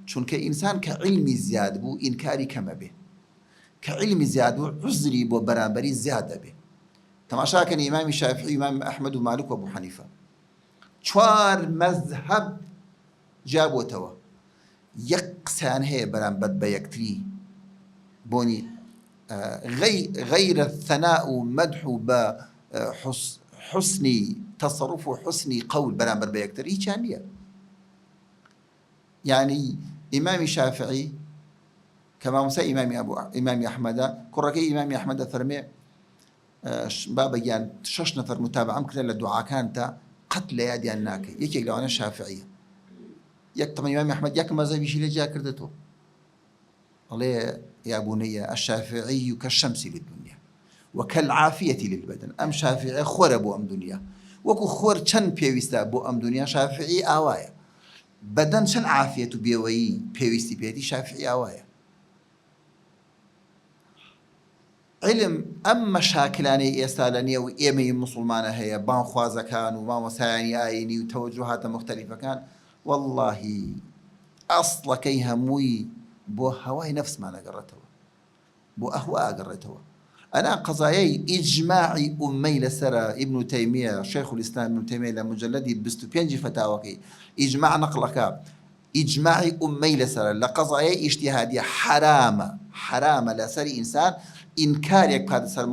چونك إنسان كعلمي زياد بو إنكاري كما به كعلمي زياد بو عذري بو برابري زيادة به تماشا كان إمام الشافعي إمام أحمد ومالك وأبو حنيفة چوار مذهب جابوا توا يقسان هي برابر بيكتري بوني غير الثناء ومدح بحسن تصرف وحسن قول برابر بيكتري كان يعني إمام الشافعي كما موسى إمام أحمد كركي إمام أحمد فرمي بابا يعني شش نفر متابعة ممكن للدعاء كانت قتل يا ديان ناكي يكي لو أنا شافعية يك طبعا إمام أحمد يك مذهب يشيل جا كردته الله يا بني الشافعي كالشمس للدنيا وكالعافية للبدن أم شافعي خور بو أم دنيا وكو خور چن بيويستا بو أم دنيا شافعي آوايا بدن چن عافية بيوي بيويستي بيتي شافعي آوايا علم ئەم مەشاکلانەی ئێستا لە نێو ئێمەی مسلمانە هەیە بانخوازەکان و مامۆسایانی ئاینی و تەوەجوهاتە مختەلیفەکان واللهی ئەسڵەکەی هەمووی بۆ هەوای نەفسمان ئەگەڕێتەوە بۆ ئەهوا ئەگەڕێتەوە ئەنا قەزایەی ئیجماعی ئومەی لەسرە ئیبن تەیمیە شەیخ الئیسلام ئیبن تەیمیە لە مجەلەدی 25 فتاوەکەی ئیجماع نەقڵەکە ئیجماعی ئومەی لەسرە لە قەزایەی ئیجتیهادیە حرامە لەسەری ئینسان ئینکارێک بکاتە سەر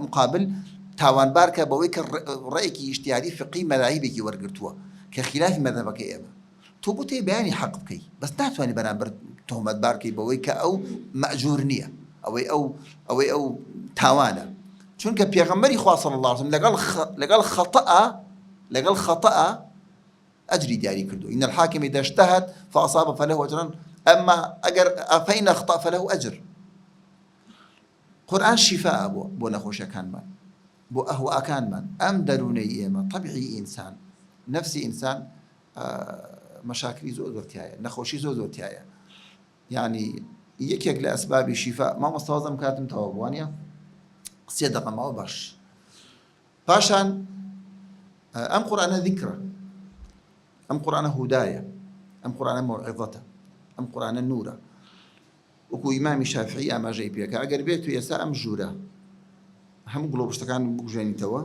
مقابل تاوانبار کە بەوەی کە ڕێیەکی ئیجتیهادی فقی مەذاهیبێکی وەرگرتووە کە خلافی مەذهبەکەی ئێمە تۆ بۆ تێ بەیانی حەق بکەی بەس ناتوانانی بەرامبەر تۆهمەتبار بکەی بەوەی کە ئەو مەئجور نییە ئەوەی ئەو تاوانە چونکە پێغەمبەری خوا صلی الله علیه وسلم لەگەڵ خەتەئە ئەجری دیاری کردو إن الحاكم إذا اجتهد فأصاب فله أجرا أما أجر فإن أخطأ فله أجر قرآن شفاء بۆ نەخۆشیەکانمان بۆ ئەهواءەکانمان ئەم دەرونەی ئێمە طبیعی ئینسان نفسی ئینسان مەشاکلی زۆر تایە نەخۆشی زۆر تایە یعنی یەکێک لە ئەسبابی شیفا مامۆستاوەزم کاتم تەواو بوانە 3 دقیقە ماوە باش پاشان ئەم قورئانە ذیکرە ئەم قورئانە هودایە ئەم قورئانە مەوعیظەتە ئەم قورئانە نورە وەکو ئیمامی شافعی ئاماژەی پێکە ئەگەر بێت و ئێستا ئەم ژوورە هەموو گڵۆپشتەکان بگوژێنیتەوە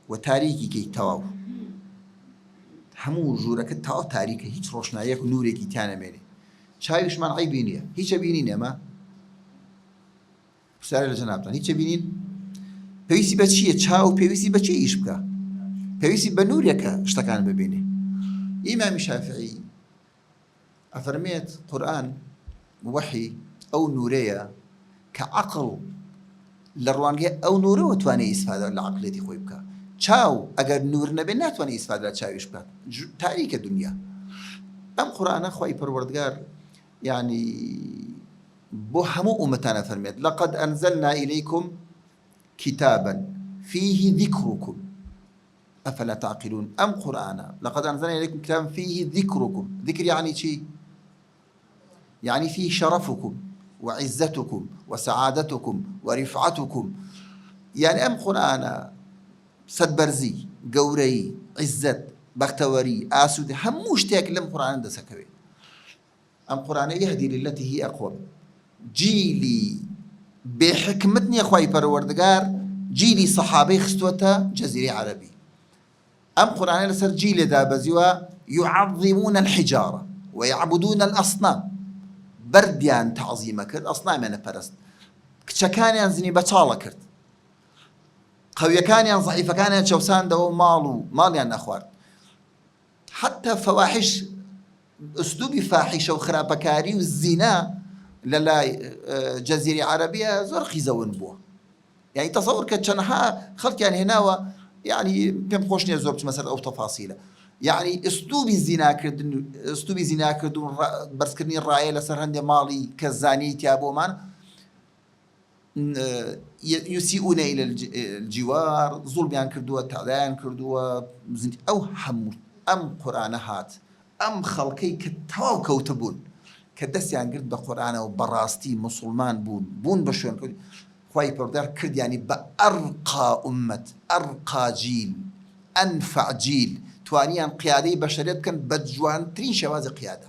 و تاریکی کەی تەواو هەموو ژوورەکە تەواو تاریکە هیچ ڕۆشنایەک و نورێکی تیانەمێنێ چاویشمان عیبی نییە هیچە بینین ئێمە سارە لە جەنابتان هیچە بینین پێویستی بە چییە چاو پێویستی بە چی ئیش بکە پێویستی بە نورێکە شتەکان ببینێ ئیمامی شافعی ئەفەرمێت قورئان وحی ئەو نورەیە کە عەقڵ لە ڕوانگەی ئەو نورەوە توانێت ئیسفادە لە عەقڵێتی خۆی بکە چاو ئەگەر نور نەبێت ناتوانێت ئیسفادە لە چاویش بکات تاریکە دنیا ئەم قورئانە خوای پەروەردگار يعني بۆ هەموو ئومەتانە فەرمێت لقد أنزلنا إليكم كتابا فيه ذكركم أفلا تعقلون أم قرآنا لقد أنزلنا إليكم كتابا فيه ذكركم ذكر يعني شيء يعني فيه شرفكم وعزتكم وسعادتكم ورفعتكم يعني أم قرآنا سدبرزي قوري عزت بختوري آسود هموش تاك لم قرآن دسكوي أم قرآن يهدي للتي هي أقوم جيلي بحكمتني أخوي پروردگار جيلي صحابي خستوتا جزيري عربي أم قرآن لسر جيلي دابزيوا يعظمون الحجارة ويعبدون الأصنام برديان تعظيم كرد أصنام أنا فرست كشكان ينزني بطالة كرد قوي كان ضعيف كان شوسان دو مال يعني أخوات حتى فواحش أسلوبي فاحشة وخرابكاري والزنا للا جزيرة عربية زرقي زون بوه يعني تصور كتشنها خلق يعني هنا يعني بهم خوشني زوبت مثلا أو تفاصيله يعني أسلوبي زنا كردون برسكرني الرأي لسر هندي مالي كزاني تيابو مان يسيئون إلى الجوار ظلم كردوه تعدان كردوه أو حمود أم قرآن هات أم خلقي كتواو كوتبون كدس يعني قرد بقرآن وبراستي مسلمان بون بشون خواهي پروردگار كرد يعني بأرقى أمة أرقى جيل أنفع جيل توانيان قيادي بشريت كان بجوان ترين شواز قيادة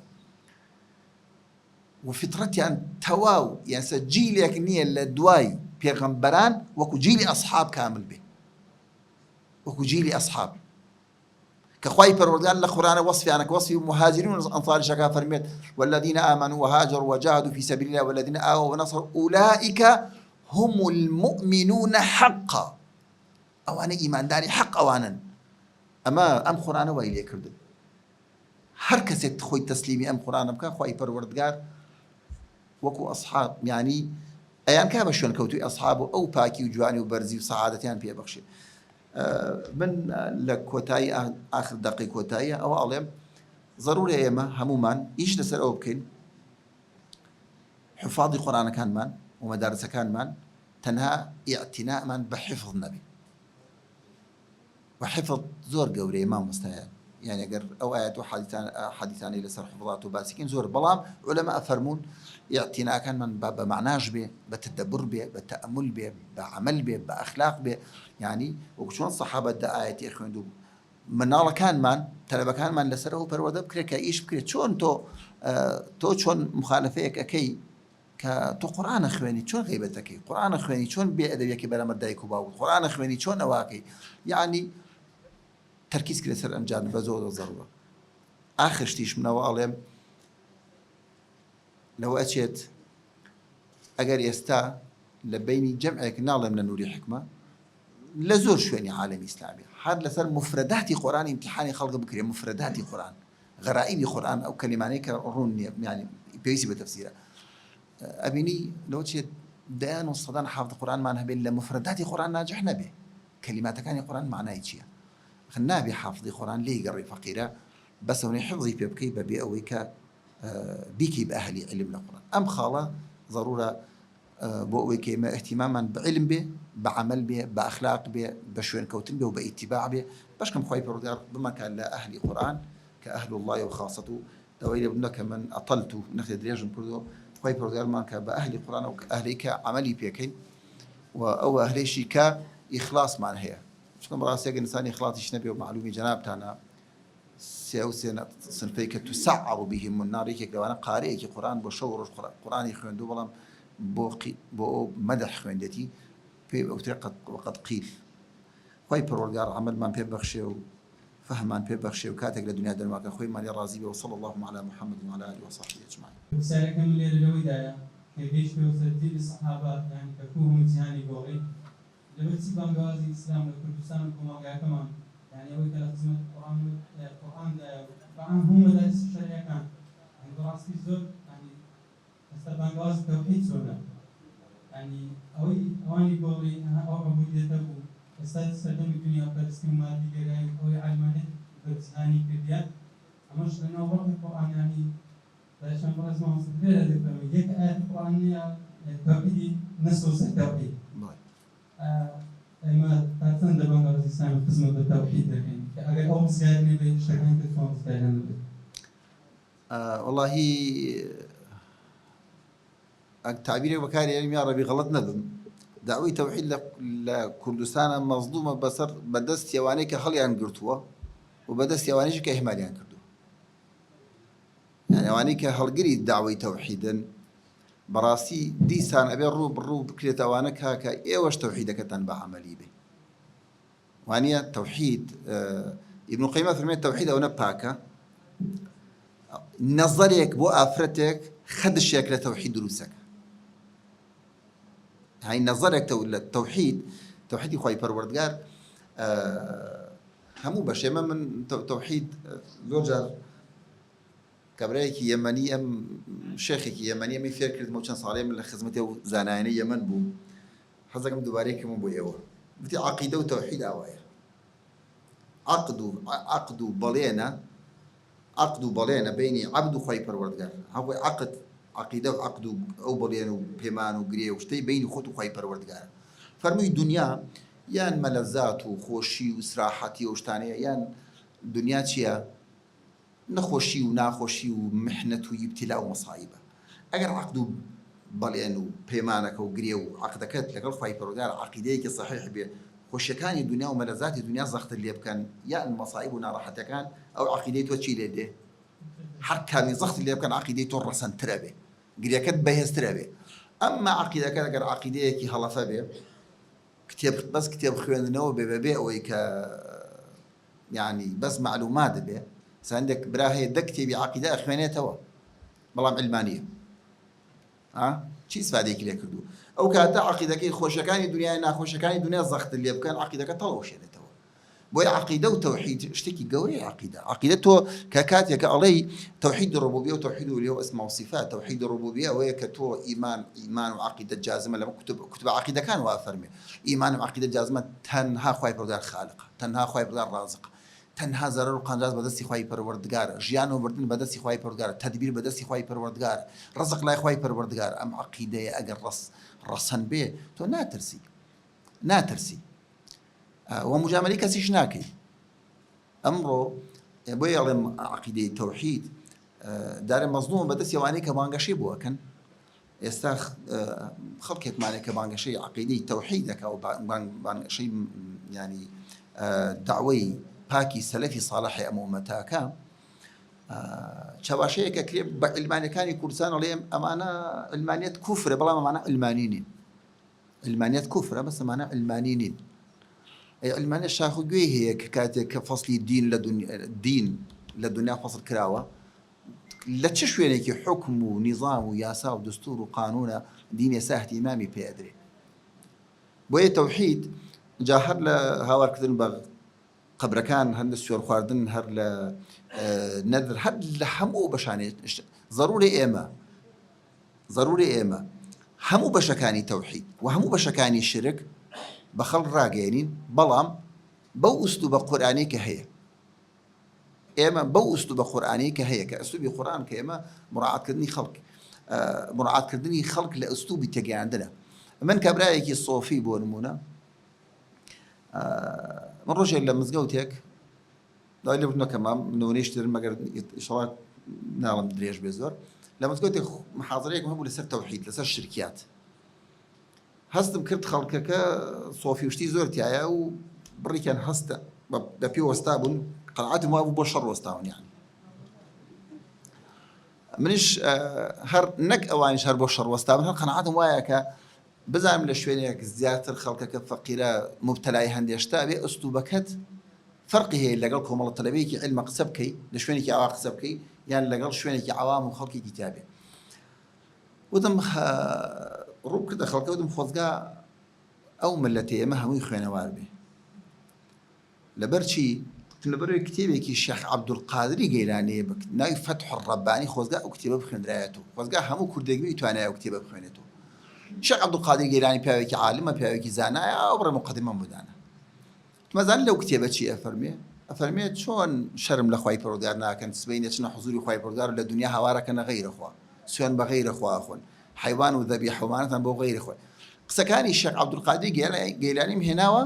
وفطرتي أن تواو يعني سجيل يكنية لدواي بيغمبران وكو جيلي أصحاب كامل به وكو جيلي أصحاب كخواي پروردگار لقرآن وصفي أنا كوصفي مهاجرين أنصار شكا فرميت والذين آمنوا وهاجروا وجاهدوا في سبيل الله والذين آووا ونصروا أولئك هم المؤمنون حقا أو أنا إيمان داري حق أوانا أما أم قرآن وإلي كردن هر كسيت خوي تسليمي أم قرآن بكا خواي پروردگار وكو أصحاب يعني أيان كابا شون كوتوي أصحابه أو باكي وجواني وبرزي وسعادتيان بيه بخشي من لكوتاي آخر دقيقة كوتاي أو أعلم ضروري أيما همومان إيش نسر أو بكين حفاظ القرآن كان من ومدارس كان من تنها اعتناء من بحفظ النبي وحفظ زور قوري ما مستهل يعني اگر او آيات حديثان لسر حفظات وباسكين زور بلام علماء فرمون اعتناء كان من بمعناش به بتدبر به بتأمل به بعمل به بأخلاق به يعني وشون الصحابة دا آيات يخوندو من الله كان من تلبا كان من لسره برودة بكرة كايش بكرة شون تو شون مخالفيك أكي كتو قرآن خويني شون غيبتك قرآن خويني شون بأدبيك بلا مردايك وباو قرآن خويني شون أواقي يعني تركيز كده سر أمجاد بزود الضرورة آخر شتيش من أوالهم لو أتيت أجر يستا لبيني جمعك نعلم من نوري حكمة لزور شويني عالم إسلامي هذا لسر مفردات قرآن امتحاني خلق بكري مفردات قرآن غرائب قرآن أو كلماني كرون يعني بيسي بتفسيره أبيني لو أتيت دان والصدان حافظ القرآن معناها بين مفردات قرآن ناجحنا به كلمات كان القرآن معناه يجيها خلنا بحافظ القرآن ليه قري فقيرة بس هوني حفظي بيبكي ببي أويك بيكي بأهلي علم القرآن أم خالة ضرورة بأويك ما اهتماما بعلم به بعمل به بأخلاق به بشوين كوتن به وباتباع به باش كم خايف رودار بما كان لا أهل القرآن كأهل الله وخاصته دويل ابنك من أطلت نخذ دريج كله خايف رودار ما كان بأهل القرآن أو أهلك عملي بيكي أو أهل شيء كإخلاص معناه هي شكون براسي إنسان إخلاص نبي ومعلومي جنابتنا سيوسن صنفيك تسعر بهم النار يك لو أنا قارئك قرآن بشور قرآن يخوين دوبلام بو مدح خويندتي في وطريقة وقد قيل خوي برورجار عمل من بيبخشي وفهم من بيبخشي وكاتك لدنيا دنمارك خوي مالي رازي وصلى الله على محمد وعلى آله وصحبه أجمعين. رسالة كاملة للوداية كيفيش بيوصل الصحابة يعني كفوهم امتحاني بوغي لبتسي بانغازي إسلام لكردستان وكما كمان يعني أول كلا خدمة القرآن طبعا هم مدارس الشرعية كان يعني دراستي زود يعني استبانغاز توحيد سونا يعني أواني بوري أو عبودية أبو استخدم الدنيا وفلسطين ما تجري أو علمانية بتسهاني كديات أمش لأنه وقت القرآن يعني ليش أنا برز ما وصلت له هذا الفهم يك آية القرآنية توحيدي نصوص التوحيد ما تعرفون ده بانغاز الإسلام خدمة التوحيد لكن أجل أو مسجدني بشكل كتفهم مسجدنا والله التعبير وكان يعني يا ربي غلط ندم دعوي توحيد لكردستان مظلومة بصر بدست يوانيك خلي عن قرطوة وبدست يوانيك كإهمال عن كردو يعني يوانيك هالقري دعوي توحيدا براسي دي سان أبي الروب بكرة أوانك هكا إيوش توحيدك تنبع عملي به وانيا توحيد ابن القيم في التوحيد أو نباكا نظريك بو أفرتك خد الشكل توحيد دروسك هاي نظرك التوحيد توحيد خوي پروردگار همو باشه من توحيد زوجر كبريك يمني ام شيخك يمني مي فير كرد موچن صالح من خدمته زاناينه يمن بو حزقم دوباريك مو بو ايوه بتي عقيده وتوحيد اوايا عقد بلينا بيني عبد خوي پروردگار هو عقيده وعقد او بلينا وبيمان وغري وشتي بيني خوت خوي پروردگار فرمي الدنيا يان ملذات وخوشي وسراحتي وشتانيه يان دنيا تشيا نخوشي وناخوشي ومحنة وابتلاء ومصايبة أجر عقدو بلينو بيمانك وقريو عقدك لقل خوي برودار عقيديك صحيح به خوشكاني الدنيا وملذات الدنيا زخت اللي بكان يا المصايب ونارحتها كان أو عقيدته تشيل يده حتى من زخت اللي بكان عقيدته الرسن ترابه قريكت بهز ترابه أما عقيدك أجر عقيديك هلفة به كتاب خوان نو ببيع ويك يعني بس معلومات به سعندك براهي دكتي بعقيدة أخوانية توا بلام علمانية شي استفاديك اللي كردو أو كاتا عقيدة كي خوشكاني الدنيا نا خوشكاني الدنيا زخت اللي بكان عقيدة كطلوش يعني توا بوي عقيدة وتوحيد اشتكي قوري عقيدته ككاتيا كالله توحيد الربوبية وتوحيد اللي هو اسمه وصفات توحيد الربوبية وهي كتو إيمان وعقيدة جازمة لما كتب عقيدة كان وافرمي إيمان وعقيدة جازمة تنها خواي بردار خالق تنها خواي بردار رازق تنها ضرر وقنجاز بدستی خوای پروردگار ژیان و بردن بدستی خوای پروردگار تدبیر بدستی خوای پروردگار رزق لای خوای پروردگار ام عقیده اگر رسن به تو ناترسی و مجامله کسیش ناکی امرو بۆ ئەڵێم عەقیدەی تەوحید دارێ مەزلوم بەدەست ئەوانەی کە بانگەشەی بووەکەن. ئێستا خەڵکێکمانێک کە بانگەشەی عەقیدەی تەوحید دەکا و بانگەشەی ینی داوای پاکی سەلەفی ساڵحی ئەم ئومەتاکە، چاواشەیەکە کرێ بە عیلمانیەکانی کوردستان ئەڵێم ئەمانە عیلمانیەت کوفرە، بەڵام ئەمانە عیلمانی نین. عیلمانیەت کوفرە، بەس ئەمانە عیلمانی نین. عیلمانیەت شاخ و گوێی هەیە کە کاتێک کە فەسلی دین لە دنیا فەسڵ کراوە، لە چ شوێنێکی حکم و نیظام و یاسا و دستور و قانونە دین ئێستا احتیمامی پێدرێ. بۆیە تەوحید جا هەر لە هاوارکردن بە قبرەکان، هەر لە سوێر خواردن، هەر لە نەدر، هەر لە هەموو بەشانێت ضروري ئێمە هەموو بەشەکانی تەوحید و هەموو بەشەکانی شرک بە خەڵک ڕاگەێنین، بەڵام بەو ئوستوبە قورئانی کە هەیە. ئێمە بەو ئوستوبە قورئانی کە هەیە، کە ئوستوبی قورئان کە ئێمە مراعاتکردنی خەڵک لە ئوستوبی تێگەیاندنە. من کابرایەکی سۆفی بۆ نمونە، من ڕۆژێک لە مزگەوتێک دای لێ بوونەکەم نمونەی شتر مەگەر ئیشەڵات ناڵم درێژ بێ زۆر، لە مزگەوتێک محاضرەیەکم هەبوو لەسەر تەوحید، لەسەر شرکیات. هەستم کرد خەڵکەکە سۆفی وشتی زۆر تایە و بڕیکیان هەستە بە پێ وەستا بوون، قەناعەتم وا بوو بۆ شەڕ وەستاون. یعنی منیش هەر نەک ئەوانیش هەر بۆ شەڕ وەستاون، هەر قەناعەتم وایە کە بزانم لە شوێنێک زیاتر خەڵکەکە فەقیرە مبتەلای هەندێشتا بێ ئوستوبەکەت فەرقی هەیە لەگەڵ کۆمەڵە تەلەبەیەکی عیلمە قسە بکەی لە شوێنێکی ئاوا قسە بکەی، یان لەگەڵ شوێنێکی عەوام و خەڵکێکی تابێ. وتم ڕوو کردە خەڵکە، وتم خۆزگا ئەو ملەتێ ئێمە هەمووی خوێنەوار بێ. لەبەرچی لەبەرەوەی کتێبێکی شێخ عەبدولقادری گەیلانیە ناوی فەتح الڕەبانی، خۆزگا ئەو کتێبە بخوێنرایەتەوە، خۆزگا هەموو کوردێکی توانایە ئەو کتێبە بخوێنێتەوە. شێخ عەبدولقادری گەیلانی پیاوێکی عالمە، پیاوێکی زانایە، ئەو بڕێ مقدمەم بدانە. مەزان لەو کتێبە چی ئەفەرمێ چۆن شەرم لە خوای پەروەردگار ناکەن، سبەی نەچنە حوزوری خوای پەروەردگار لە دنیا هاوارەکەنە غەیرە خوا، سوێن بە غەیرە خوا ئەخۆن، حەیوان و ذەبیح حەوانەتان بۆ غەیرە خوا. قسەکانی شێخ عەبدولقادری گەیلانیم هێناوە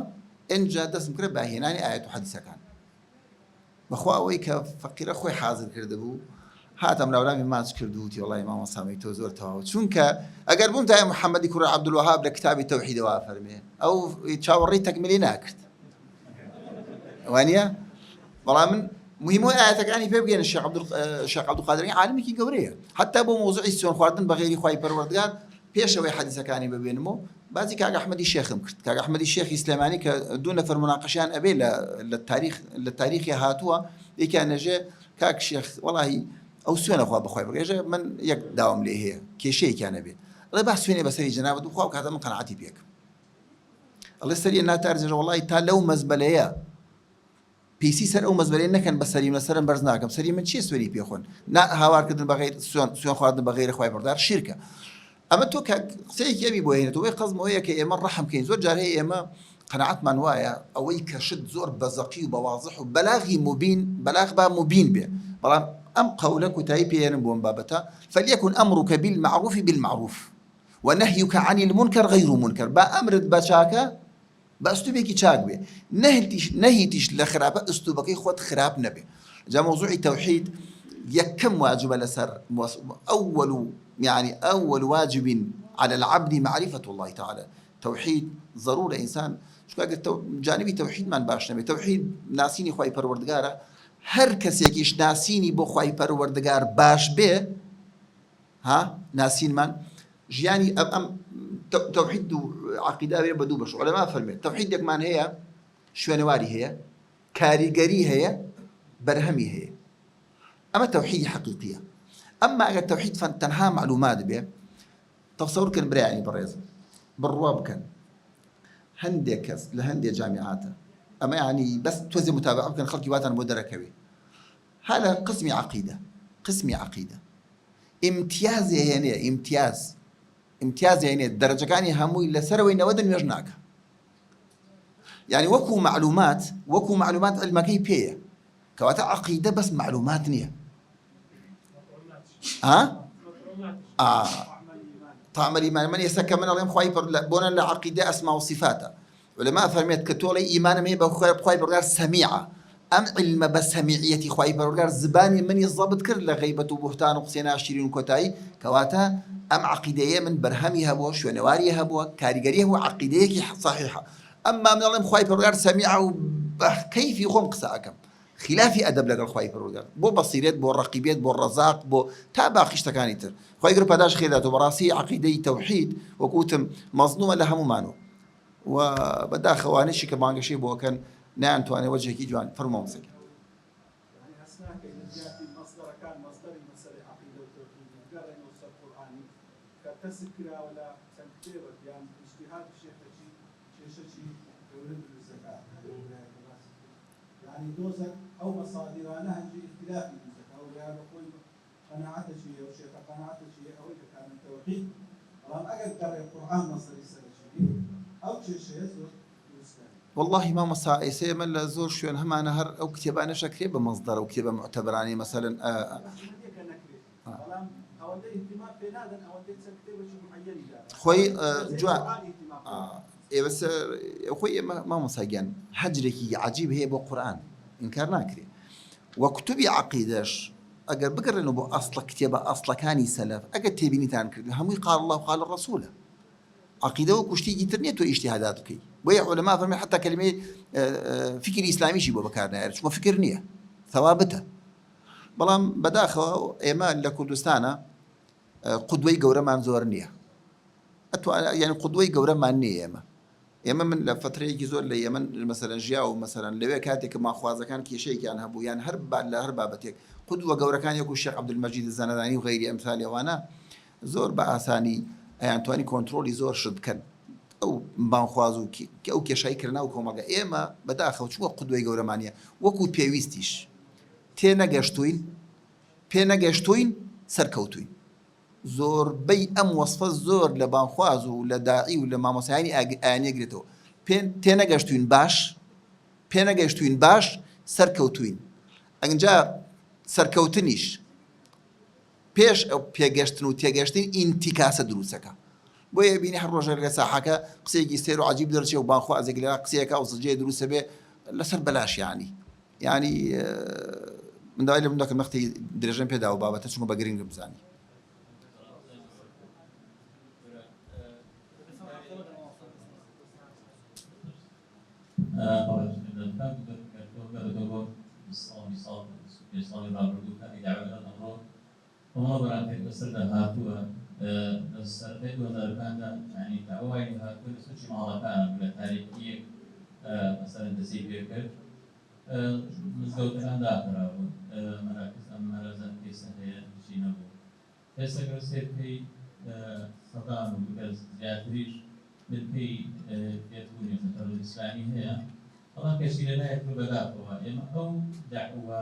ئینجا دەستم کرد بە هێنانی ئایەت و حەدیسەکان. بەخوا ئەوەی کە فەقیرە خۆی حازر کرده بوو، هاتم لاولامی ماچ کرد و وتی وەڵی مامۆ سامی تۆ زۆر تەواو، چونکە ئەگەر بووم تای محەممەدی کوڕی عەبدولوەهاب لە کتابی تەوحیدەوە فەرمێ، ئەو چاوەڕێی تەکمیلی ناکرد. وانە بەڵام من مهمەوەی ئاەتەکانی پێ بگەێنە. شێخ عەبدولقادری عالمێکی گەورەیە، حتا بۆ مۆزوعی سوێن خواردن بە غەیری خوای پەروەردگار پێشەوەی حەدیسەکانی ببێنمەوە باسی کاک ئەحمەدی شێخم کرد. کاک ئەحمەدی شێخی سلێمانی کە دوو نەفەر مناقەشیان ئەبێ لە تاریخی هاتووە، یەکیان نەژێ کاک شێخ وەڵاهی ئەو سوێنە خوا بەخوای بەڕێژە، من یەک داوام لێ هەیە کێشەیەکیان ئەبێ، ئەڵێ با سوێنێ بەسەری جەنابەت و خوا و کاتە من قەناعەتی پێکەم. ئەڵێ سەریە ناتارجێژە، وەڵی تا لەو مەزبەلەیە پیسی سەر ئەو مەزبەلەیە نەکەن بە سەری لەسەرم بەرز ناکەم، سەری من چی سوێنی پێخۆن، هاوارکردن بە غەیر سوێن خواردن بە غەیری خوای پەروەردگار شیرکە. ئەمە تۆ قسەیەکی ئەبی بۆ هێنێتەوە، قەزمەوەیە کە ئێمە ڕەحم بکەین. زۆر جار هەیە ئێمە قەناعەتمان وایە ئەوەی کە شت زۆر بەزەقی و بەواضح و بەلاغی مبین، بەلاغ با مبین بێ، بەڵام ئەم قەولە کوتایی پێێنم بۆ ئەم بابەتە، فەلیەکن ئەمڕوکە بالمەعروف بالمەعروف ونهيك عن المنكر غير منكر. با ئەمرت بە چاکە بە ئەستوبێکی چاک بێ، نەهیتیش لە خراپە ئەستوبەکەی خۆت خراپ نەبێ. جا مۆزوعی تەوحید یەکەم واجبە لەسەر أول واجب على العبد معرفة الله تعالى. توحيد ضرورة إنسان شو جانبي توحيد من باش نبي توحيد ناسيني خواي پروردگارا، هر کسیکیش ناسيني بو خواي پروردگار باش به ها ناسين من جياني أم توحيد عقيدة بدو بش علماء فرمي توحيد يك من هي شوانواري هي كاريگري هي برهمي هي، أما توحيد حقيقية. أما أجل التوحيد فانتنها معلومات به تصور كان بريعني بالرياض بالرواب كان هندي كس لهندي جامعات، أما يعني بس توزي متابعة كان خلقي واتن مدركوي. هذا قسمي عقيدة امتياز يعني امتياز يعني الدرجة كاني هموي لسروي نودن يجناك يعني وكو معلومات علمك هي بيه كواتا عقيدة بس معلومات نية طعم الإيمان من يسكى من الله خواي بونا لعقيدة أسماء وصفاته. ولما فرميت كتولي إيمان مي بخواي برغار سميعة ئەم علمە بە سەمیعیەتی خوای پەروەردگار زبانی منی زەبط کرد لە غەیبەت و بوهتان و قسەی ناشرین و کۆتایی کەواتە ئەم عەقیدەیە من بەرهەمی هەبووە شوێنەواری هەبووە کاریگەری هەبووە عەقیدەیەکی صحیحە ئەمما من دەڵێم خوای پەروەردگار سەمیعە و بە کەیفی خۆم قسە ئەکەم خلافی ئەدەب لەگەڵ خوای پەروەردگار بۆ بەسیرەت بۆ ڕەقیبێت بۆ ڕەزاق بۆ تا باقی شتەکانی تر خوای گەورە پاداش خێراتەوە بەڕاستی عەقیدەی تەوحید وەکوتم مەزلومە لە هەمومانەوە و بەداخەوانشی کە بانگەشەی بۆکەن نایانتوانێت وەجهێکی جوان فەرمووە مسەکە كتسب كلا ولا سنكتير يعني اجتهاد الشيخ شيء يولد الزكاة يعني دوزك أو مصادرها نهج اختلافي الزكاة أو يعني بقول قناعته شيء أو شيخ قناعته شيء أو إذا كان التوحيد رغم أجل قرأ القرآن مصدر شيء أو شيء والله ما مسائسه من زور شو هم أنا هر أو كتاب أنا شكري بمصدر أو كتاب معتبراني مثلا خوي جوا إيه بس خوي ما مساجان حجرك عجيب هي بالقرآن إنكار ناكري وكتبي عقيدش أجر بقر إنه بأصل كتابة أصل كاني سلف أجر تبيني تانكر هم قال الله وقال الرسول عقيدة وكشتي جترنيت واجتهاداتك ويا علماء فرمي حتى كلمة فكر إسلامي شيء بكارنا يعني شو فكر نية ثوابته بلام بداخل إيمان لكردستانا قدوي جورا مان زورنية يعني قدوي جورا مان نية إما من فترة يجزور لي يمن مثلا جاء مثلا لو كاتك ما خوازة كان كي شيء كان هبو يعني هرب لا هرب بتيك قدوة جورا كان يكون الشيخ عبد المجيد الزنداني وغيري أمثالي وأنا زور بأساني يعني تواني كنترولي زور شد كان أو ما خوازو كي أو كشيء كرنا وكوما إما بداخل شو قدوة جورا مانية وكو بيويستيش تينا جشتوين سركوتوين زور بي أم وصف الزور لبانخواز ولا داعي ولا ما مساعيني آني قريتو تينا جشتوين باش سركوتوين أنجا سركوتنيش بيش أو بيجشتن وتيجشتين انتكاسة دروسك بويا بيني حروج الرساحة قصية يستيروا عجيب درجة وبانخواز قلنا قصية كأوصل دروسة به لسر بلاش يعني من دايل من ذاك المختي درجين بيدا وبابا تشوفوا بقرين رمزاني مزگەوتەکان داخراون مەراکز ئەم مەرەزان کێسە هەیە هیچی نەبوو ئێستا گەرسێت پێی سەدان و بگەز زیاتریش من پێی پێتبوونی فتەرەڵ ئیسلامی هەیە بەڵام کەسی لەلایەک بەداخەوە ئێمە ئەو دەعوە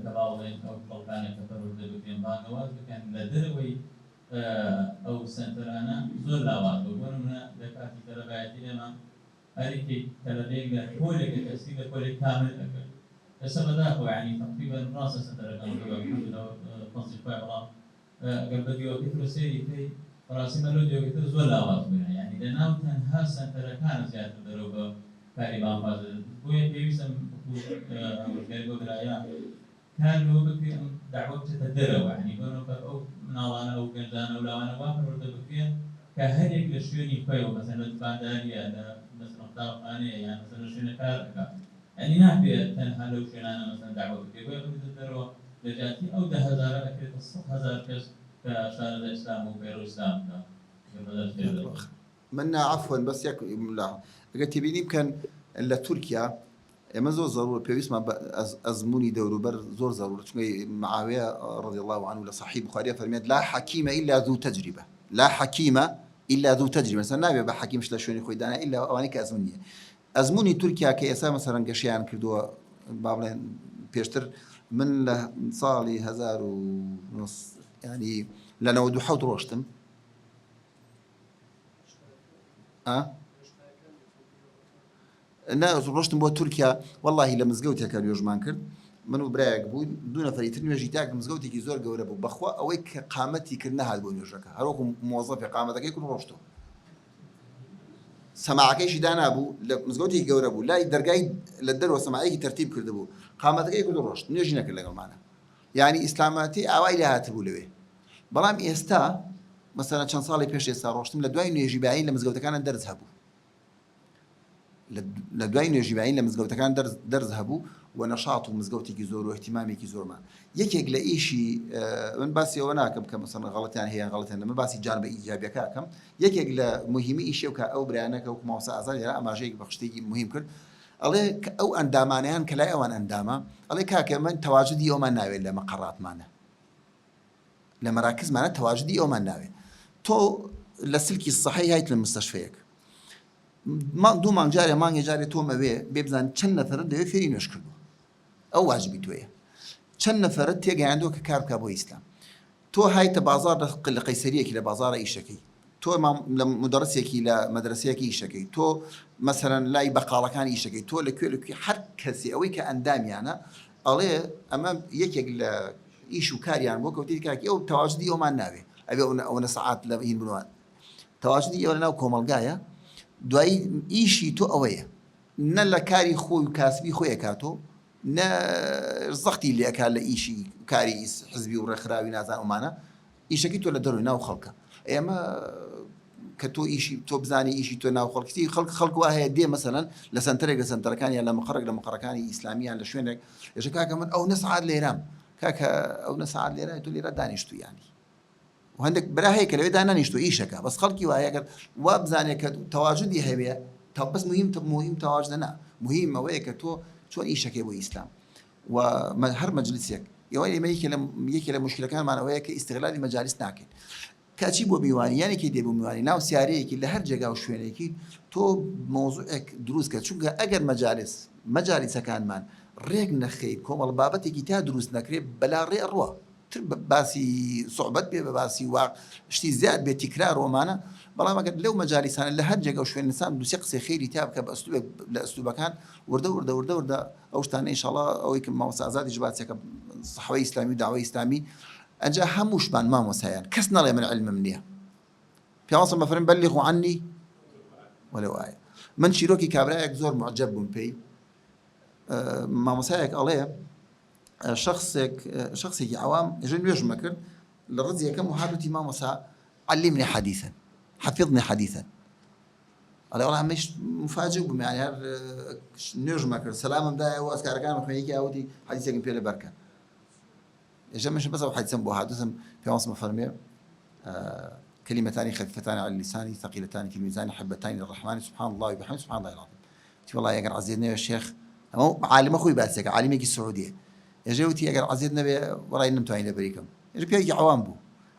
کە باڵێن ئەو خەڵکانە کە پەروەردە بکرێن بانگەواز بکەن لە دەرەوەی ئەو سەنتەرانە زۆر لاوازەوە بۆ نمونە لە کاتی تەلەبایەتی ئێمە هەرێکی تەلەبێکە کۆلێکە کەسی لە کۆلێک کامل ئەکرد ئێستا بەداخەوە یعنی تەقریبەن ڕاستە سەنتەرەکان فەنسیفای بەڵام ئەگەر بە دیوەکەی سێری پێی بەڕاستی مەلۆ دیوەکەتر زۆر لاواز بووینە یعنی لەناو تەنها سەنتەرەکانە زیاتر دەرەوە بە کاری بانخوازە بۆیە پێویستم ئەمریکای بۆ برایان کار لەوە بکرێن داعوە بچێتە دەرەوە یعنی بۆنەوە ئەو مناڵانە و گەنجانە و لاوانە وا پەروەردە بکرێن کە هەرێک لە شوێنی خۆیەوە مەسەن لە دکانداریە لە مەسەڵ قوتابخانەیە یان مەسەن لە شوێنە کار دەکات یعنی نابێت تەنها لەو شوێنانە مەسەن داعوە بکرێت بۆیە بکرێتە دەرەوە لە جیاتی ئەو 10,000 ئەکرێتە 100,000 کەس کە شارەزای ئیسلام و پەیڕۆی ئیسلام بکات. منا عفوا بس ياك لا قلت بيني يمكن الا تركيا ما زور ضروري بيسمع ازموني دوروبر زور ضروري معاويه رضي الله عنه لصحيح بخاري فرميت لا حكيم الا ذو تجربه لا حكيم الا ذو تجربه مثلا نابي بحكيم شلا شوني خوي دانا الا وانيك ازموني تركيا كيسا مثلا قشيان كردو بابلين بيشتر من صالي 1000 ونص يعني لنا ودو حوت روشتم نا روشتم بۆ تورکیا والله لە مزگەوتێکە نوێژمان کرد من و برایەک بووین دوو نەفەری تر نوێژی تاک مزگەوتێکی زۆر گەورە بوو بەخوا ئەوەی کە قامەتی کرد نەهات بۆ نوێژەکە هەروەکو مۆزەفی قامەتەکەی کرد ڕۆشتەوە سەماعەکەیشی دانابوو لە مزگەوتێکی گەورە بوو لای دەرگای لە دەرەوە سەماعەیەکی تەرتیب کردبوو قامەتەکەی کرد ڕۆشت نوێژی نەکرد لەگەڵمانە یعنی ئیسلامەتی ئاوای لە هاتبوو لەوێ بەڵام ئێستا مەسەلەن چەند ساڵی پێش ئێستا ڕۆشتم لە دوای نوێژی باین لە مزگەوتەکانە دەرز هەبوو لە دوای نوێژی باین لە مزگەوتەکان دەرز هەبوو و نەشاط و مزگەوتێکی زۆر و احتیمامێکی زۆرمان یەکێک لە ئیشی من باسی ئەوە ناکەم کە مەسەڵەن غەڵەتیان هەیە غەڵەتیان من باسی جانبە ئیجابیەکە ئەکەم یەکێک لە مهمی ئیشی و کە ئەو برایانەکە وەکو مامۆستا ئازاد لێرە ئاماژەیەکی بە شتێکی مهم کرد ئەڵێ ئەو ئەندامانیان کە لای ئەوان ئەندامە ئەڵێ کاکە من تەواجدی ئەومان ناوێت لە مەقەڕاتمانە لە مەراکزمانە تەواجدی ئەومان ناوێت تۆ لە سلکی سەحەی هایت لە مستەشفەیەک دوو مانگ جارێ مانگی جارێ تۆمەوێ بێ بزان چەند نەفەرت دەوێت فێری نوێژ کردو ئەو واجبی تۆیە چەند نەفەرت تێگەیاندووە کە کار بکە بۆ ئیسلام تۆ هایتە بازار لە قەیسەریەکی لە بازارە ئیشەکەی تۆ لە مدەرسێکی لە مەدرسەیەکی ئیشەکەی تۆ مەسەرەن لای بەقاڵەکانی ئیشەکەی تۆ لەکوێ هەر کەسی ئەوەی کە ئەندامیانە ئەڵێ ئەمە یەکێک لە ئیش و کاریان بۆ کەوتی کاکی ئەو تەواژدی ئەومان ناوێ ئەوێ ئەوە سەعات لە هین بنوان تەواژدی ئەوە لەناو کۆمەڵگایە دوایی ئیشی تۆ ئەوەیە نە لە کاری خۆی و کاسبی خۆی ئەکاتۆ نە زەختی لێکا لە ئیشی کاری حزبی و ڕێکخراوی نازان ئەومانە ئیشەکەی تۆ لە دەروی ناو خەڵکە ئێمە کە تۆ ئیشی تۆ بزانی ئیشی تۆ ناو خەڵکی خەڵک وا هەیە دێ مەسەلەن لە سنتەرێک لە سنتەرەکان یان لە مەقەڕێک لە مەقەڕەکانی ئیسلامیان لە شوێنێک ێژە کاکە من ئەو نەسعات لێرام کاکە ئەو نەسعات لێرە تۆ لێرە دانیشتو یانی و هەندێک برا هەیە کە لەوێ دانانیشتۆ ئیشەکە بەس خەڵکی وایە گەر وا بزانێت کە تەواژدی هەبێ تا بەس مهم تەواژدە نا مهم ئەوەیە کە تۆ چۆن ئیشەکەی بۆ ئیسلام و هەر مەجلیسێک یەکێ لە مشکلەکانمان ئەوەیە کە ئیستیغلالی مەجالیس ناکەین کاچی بۆ میوانی یانێکی دێ بۆ میوانی ناو سیارەیەکی لە هەر جێگا و شوێنێکی تۆ مۆزوعێک دروست کە چونکە ئەگەر مەجالیسەکانمان ڕێک نەخەی کۆمەڵ بابەتێکی تا دروست نەکرێت بەلا ڕێ ئەڕوە تر باسی صحبەت بێ بە باسی واق شتی زیاد بێ تیکرار ڕۆمانە بەڵام ئەگەر لەو مەجالیسانە لە هەر جێگا و شوێنەسان دووسێ قسەی خەیری تا بکە بە ئەسلوبێک لە ئەسلوبەکان وردە ئەو شتانە ئینشاءڵڵا ئەوەی کە مامۆستا ئازادی باسیەکە سەحوەی ئیسلامی و داوای ئیسلامی ئەنجا هەمووشمان مامۆستایان کەس نەڵێ من علمم نییە پیامبەر مەفەرمێ بەلیغوا عنی وەلەو ئایە من چیرۆکی کابرایەک زۆر معجەب بووم پێی مامۆستایەک ئەڵێ شخصێکی عوام ژە نوێژمە کرد لە ڕزی یەکەم و هاتووتی مامۆستا علمني حديثا حفظني حديثا ئەڵێ وەڵام هەمەش مفاجئ بووم یانی هەر نوێژمە کرد سەلامم دایە و ئەسکارەکانم خوێنیەکی ئاوتی حەدیثێکم پێ لەبەر کە ێژە مەش بەس ئەو حەدیثەم بۆ هاتووتم پیامبەر فەرمێ كلمتان خفيفتان على اللسان ثقيلتان في الميزان حبتان للرحمن سبحان الله وبحمده سبحان الله العظيم والله يقر عزيزنا يا شيخ عالم اخوي باسك عالمي السعوديه يجوتي يقر عزيزنا وراي نمتوين لبريكم يجي عوام بو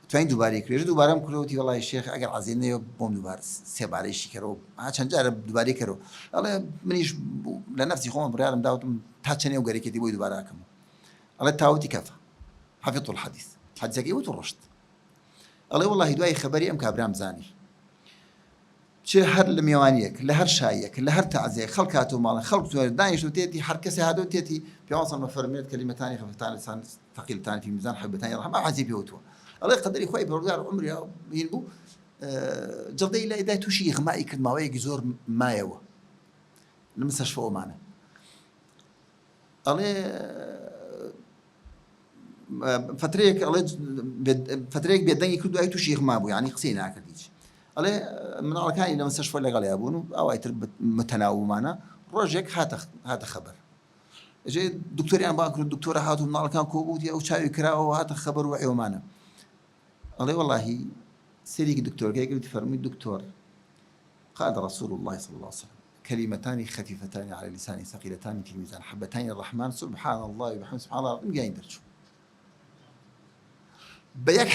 توين دوباري كري دوباره كروتي والله يا شيخ اقر عزيزنا بوم دوباره سيباري شكرو عشان جرب دوباري كرو الله منيش لنفسي خوم بريالم داوتم تاتشني وقري كدي بو دوباره كم الله تاوتي كفى حفظت الحديث حديثك ايه وترشت الله والله دوای خبری ام کابرام زانی چه هر لمیوانیک لهر شایک لهر تعزیه خلقاتو مال خلق تو دانش تيتي هر کسی هادو تيتي پیامبر مفرمید کلمتان خفیفتان لسان ثقيلتان في ميزان حبتان رحمه عزيب يوتو الله يقدر خوي بردار عمري ينبو جلدي لا اذا تشيخ ما يكد ما يجزور ما يوا المستشفى معنا الله فتريك بيدني كل دوائي تشيخ مابو يعني قسينا كديش الله من على كان لما مستشفى اللي قال يابونو او ايتر متناوب معنا روجك هذا خبر جاي دكتور انا باكر الدكتوره هاتو من على كان كوبوتي او شاي كراو هذا خبر وعي معنا الله والله سيريك الدكتور كي قلت فرمي الدكتور قال رسول الله صلى الله عليه وسلم كلمتان خفيفتان على اللسان ثقيلتان في الميزان حبتان الرحمن سبحان الله وبحمده سبحان الله جايين درجوا بيك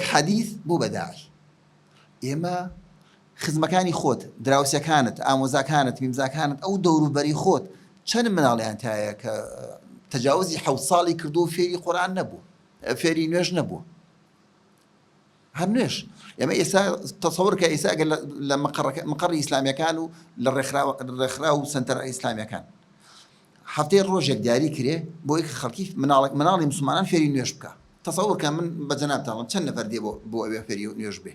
حديث بو بداعي إما خزمكاني خوت دراوسيا كانت آموزا كانت ميمزا كانت أو دورو بري خوت چەند مناڵی هەیە کە تەجاوزی 7 ساڵی کردو فێری قورئان نەبوو فێری نوێژ نەبوو هەر نوێژ ئێمە ئێستا تەسەوور کە ئێستا ئەگەر لە مەقەڕی ئیسلامیەکان و لە ڕێکخرا و سەنتەر ئیسلامیەکان هەفتەی ڕۆژێک دیاری کرێ بۆ یەک خەڵکی مناڵی موسڵمانان فێری نوێژ بکە تەسەوور کە من بە جەنابتاڵم چەند نەفەر دێ بۆ ئەوێ فێری نوێژ بێ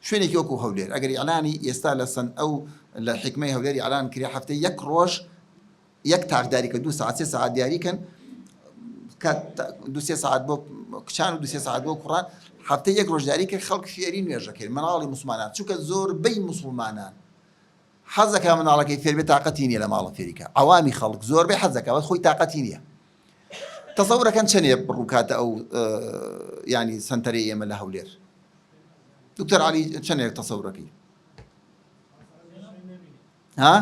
شوێنێکی وەکو هەولێر ئەگەر ئیعلانی ئێستا لە سن ئەو لە حکمەی هەولێری ئیعلان کرێ هەفتەی یەک ڕۆژ یەک تاقداری کە 2 ساعت 3 ساعت دیاریکەن دو سێ ساعت بۆ کچان و 2 ساعت بۆ کوڕان هەفتەی یەک ڕۆژ دیاری کرد خەڵک فێری نوێژەکەن مناڵی موسڵمانان چونکە زۆربەی موسڵمانان حەزەکە مناڵەکەی فێر بێت تااقەتی نییە لە ماڵە فێریکە عوامی خەڵک زۆربەی حەزەکە خۆی تااقەتی نییە تەسەورەکەن چەندێ بڕووکاتە ئەو ینی سنتەرەی ئێمە لە هەولێر دکتۆر عەلی چەندێک تەسەورەکەی ها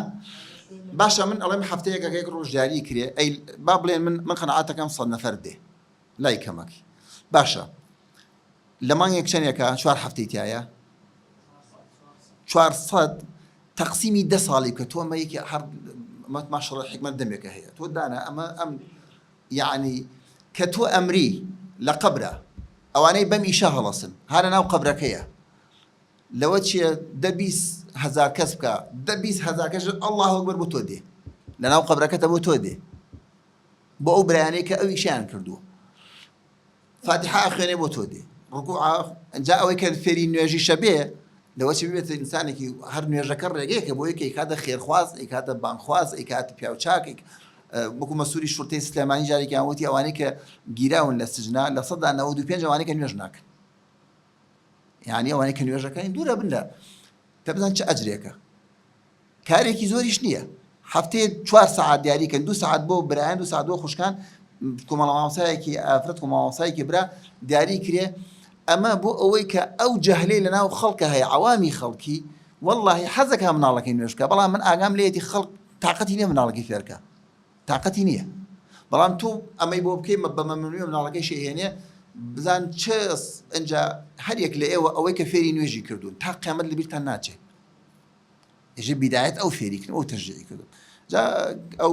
باشە من ئەڵێم هەفتەیەکە یەک ڕۆژ دیاری کرێ ئەی با بڵێن من قەنەعاتەکەم 100 نەفەر دێ لای کەمەکی باشە لە مانگێک چەندێکە 4 هەفتەی تایە 400 تەقسیمی 10 ساڵی کە تۆ مەیەکی هەر ماشەڵڵا حکمت دەمێکە هەیە تۆ دانا ئەم یعنی کە تۆ ئەمری لە قەبرە ئەوانەی بەم ئیشە هەڵەسن هەرە ناو قەبرەکەیە لەوە چییە 10,000 کەس بکە 10,000 کەس ئەڵڵاه ئەکبەر بۆ تۆ دێ لە ناو قەبرەکەتە بۆ تۆ دێ بۆ ئەو برایانەی کە ئەو ئیشیان کردووە فاتحە ئەخوێنێ بۆ تۆ دێ ڕکوع جا ئەوەی کە فێری نوێژی شەبێ لەوە چی بێت ئینسانێکی هەر نوێژەکە ڕێگەیەکە بۆ یەکەی کاتە خێرخواز ئەیکاتە بانخواز ئەیکاتە پیاوچاکێک وەکو مەسووری شورتەی سلێمانی جارێکی وتی ئەوانەی کە گیراون لە سجنا لە 95 ئەوانەی کە نوێژ ناکەن یعنی ئەوانەی کە نوێژەکەن دوورە بندا تەبزان چه ئەجرێکە کارێکی زۆریش نییە هەفتەیە 4 ساعت دیاریکەن 2 ساعت بۆ برایان 2 ساعت بۆ خوشکان کۆمەڵە مامۆستایەکی ئافرەت و مامۆستایەکی برا دیاری کرێ ئەمە بۆ ئەوەی کە ئەو جەهلەی لەناو خەڵکە هەیە عوامی خەڵکی وەڵڵاهی حەزەکە مناڵەکەی نوێژکە بەڵام من ئاگام لێیەتی خەڵک تااقەتی نییە مناڵەکەی فێرکە تااقەتی نییە بەڵام تۆ ئەمەی بۆ بکەی بە مەمنوعی مناڵەکەی شێهێنێ بزان چه ئەنجا هەرێک لە ئێوە ئەوەی کە فێری نوێژی کردوون تا قیامەت لە بیرتان ناچێت ئێژە بیدایەت ئەو فێریکردن ئەو تەشجیعی کردو جا ئەو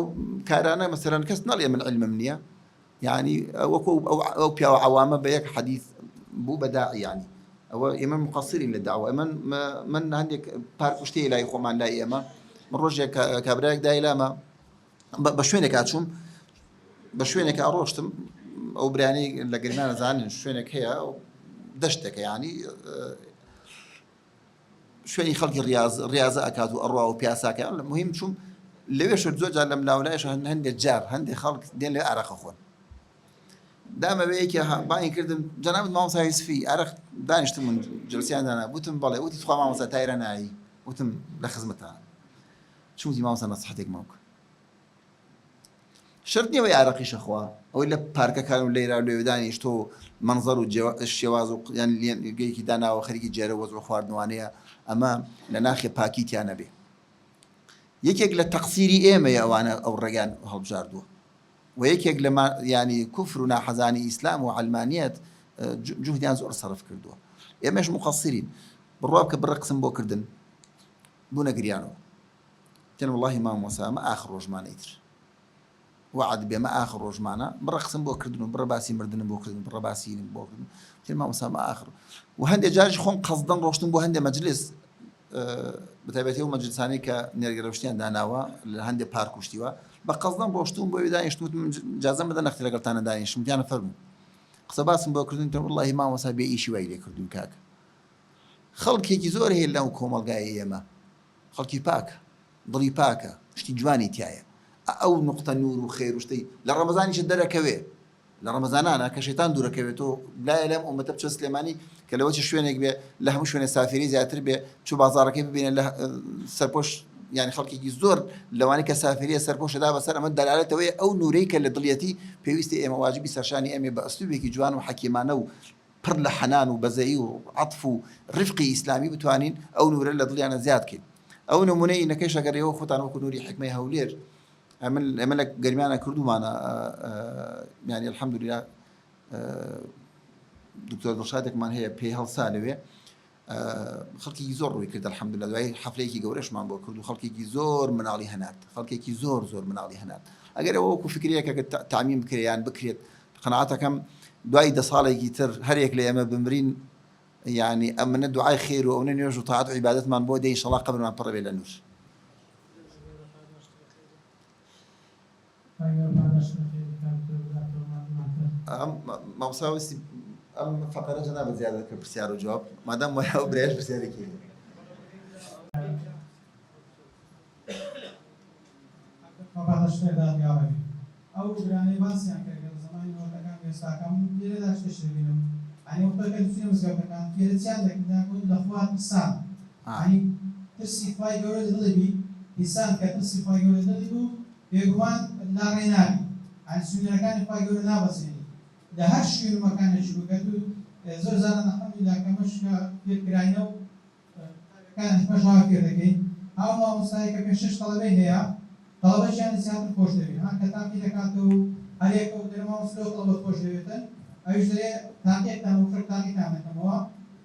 کارانە مەسەلەن کەس نەڵێ من علمم نییە یعنی وەکو ئەو پیاوە عوامە بە یەک حەدیث بوو بەداعی یعنی ئەوە ئێمە مقصرین لە داوە من هەندێک پارک و شتەی لای خۆمان لای ئێمە من ڕۆژێک کابراایەک دای لامە بە شوێنێک هاتووم بە شوێنێک ئاڕۆشتم ئەو برانی لە گرمانە زانن شوێنێک هەیە دەشتێکە یعنی شوێنی خەڵکی ڕاضە ئەکات و ئەڕوا و پیاساکە مهم چوم لەوێش زۆر جار لەم لاولایش هەندێک جار هەندێک خەڵک دێن لێ ئارەقە خۆن دامە بەیەکی بانی کردم جەناب مامۆستا یوسفی ئارەق دانیشتم من جلسیان دانا وتم بەڵێ وتی تخوا مامۆستا تایرە نایی وتم لە خزمەتە چوتی مامۆستا نەسیحەتێک ماوکە شرط نییە ئەوەی ئارەقیشە خوا ئەوەی لە پارکەکان و لێرا و لێوێ دانیشتۆ منزەر و شێواز و گەیەکی داناوە خەریکی جێرە وەزع خواردنوانەیە ئەمە لە ناخی پاکیتیان نەبێ یەکێک لە تەقسیری ئێمەیە ئەوانە ئەو ڕێگان هەڵبژاردووە و یەکێک لە ینی کوفر و ناحەزانی ئیسلام و عەلمانیەت جوهدیان زۆر سەرف کردووە ئێمەش مقەسیرین بڕوا بکە بڕە قسم بۆ کردن بوونە گریانەوە تێن وەڵڵاهی مامۆستا ئەمە ئاخر ڕۆژمانەی تر وعد بێمە ئاخر ڕۆژمانە بڕە قسم بۆ کردن و بڕە باسی مردنم بۆ کردن بڕە باسیم بۆ کردن تێن مامۆستا ئەمە ئاخر و هەندێک جاریش خۆم قەسدەن ڕۆشتم بۆ هەندێک مەجلس بەتایبەتی و مەجلسانەی کە نێرگەرەشتیان داناوە لە هەندێک پارک وشتیوە بە قەسدەن ڕۆشتوم بۆ دانیشتم جازەم بدەن نەختی لەگەڵتانە دانیشتم دیانە فەرموو قسە باسم بۆ کردن تر وەڵڵاهی مامۆستا بێ ئیشی وای لێ کردوون کاکە خەڵکێکی زۆر هەیە لەو کۆمەڵگای ئێمە خەڵکی پاکە دڵی پاکە شتی جوانی تایە ئەو نقطە نور و خێر و شتەی لە ڕەمەزانیشە دەرەکەوێ لە ڕەمەزانانە کە شەیتان دوورەکەوێتەوە لایە لەم ئومەتە بچە سلێمانی کە لەوە چ شوێنێک بێ لە هەموو شوێنە سافری زیاتر بێ چوو بازاڕەکەی ببینە لە سەرپۆش یعنی خەڵکێکی زۆر لەوانەی کە سافریە سەرپۆشەدا بەسەر ئەمە دەلالەتەوەی ئەو نورەی کە لە دڵیەتی پێویستی ئێمە واجبی سەرشانی ئەمێ بە ئەسلوبێکی جوان و حەکیمانە و پڕ لە حەنان و بەزەیی و عەطف و ڕفقی ئیسلامی بتوانین ئەو نورە لە دڵیانە زیاد بکەین ئەو نمونەی نەکەی شەگەڕێەوە خۆتان وەکو نوری حکمەی هەولێر ئەمە لە گەرمیانە کردومانە یعنی الحەمدولله دکتۆر دڵشادێکمان هەیە پێی هەڵسا لەوێ خەڵکێکی زۆر ڕووی کرد الحەمدولله دوای حەفلەیەکی گەورەشمان بۆ کرد و خەڵکێکی زۆر مناڵی هەنات خەڵکێکی زۆر مناڵی هەنات ئەگەر ئەوە وەکو فکرەیەکە تامین بکرێت یان بکرێت قەناعەتەکەم دوای 10 ساڵێکی تر هەرێک لە ئێمە بمرین یعنی ئەمنە دوعای خێر و ئەوەنە نوێژ و تاعات و عیبادەتمان بۆ دێ ئینشەڵڵا قەبرمان پڕە بێ لە نور مامۆستا ئەم فقرە جەنابەت زیادە کە پرسیار و جواب مادام وایە ئەو برایش پرسیارێکی ئەو گرانەی باسییان کرد لە زمانی نۆتەکان ئێستاکەم لێرەدا شتێک دەبینم ئەنی وەختەکە دوچینە مزگەوتەکان فێرەچیان دەکرداگوت لە خوا ئینسان ئەنی ترسی خوای گەورە دڵێبی ئینسان کە ترسی خوای گەورە دڵی بوو بێگومان ناڕێ نابی ئەنی سوێنەرەکانی خوای گەورە نابەسێنی لە هەر شوێن و مەکانێکی بکرد و زۆر زاران ئەلحەمدولیلا کەمەش کە فێرکراینە و کارێکەکان پەشاوا فێر دەکەین ئەو مامۆستایەکە پێ 6 تەڵەبەی هەیە تەڵەبەیان زیاتر خۆش دەوێت هەر کە تاقی دەکاتەوە و هەرێکە و دەرە مامۆستا و تەڵەبەت خۆش دەوێتن ئەویش دەرێ تاقیەکتان و فرتاقیتان دەکەمەوە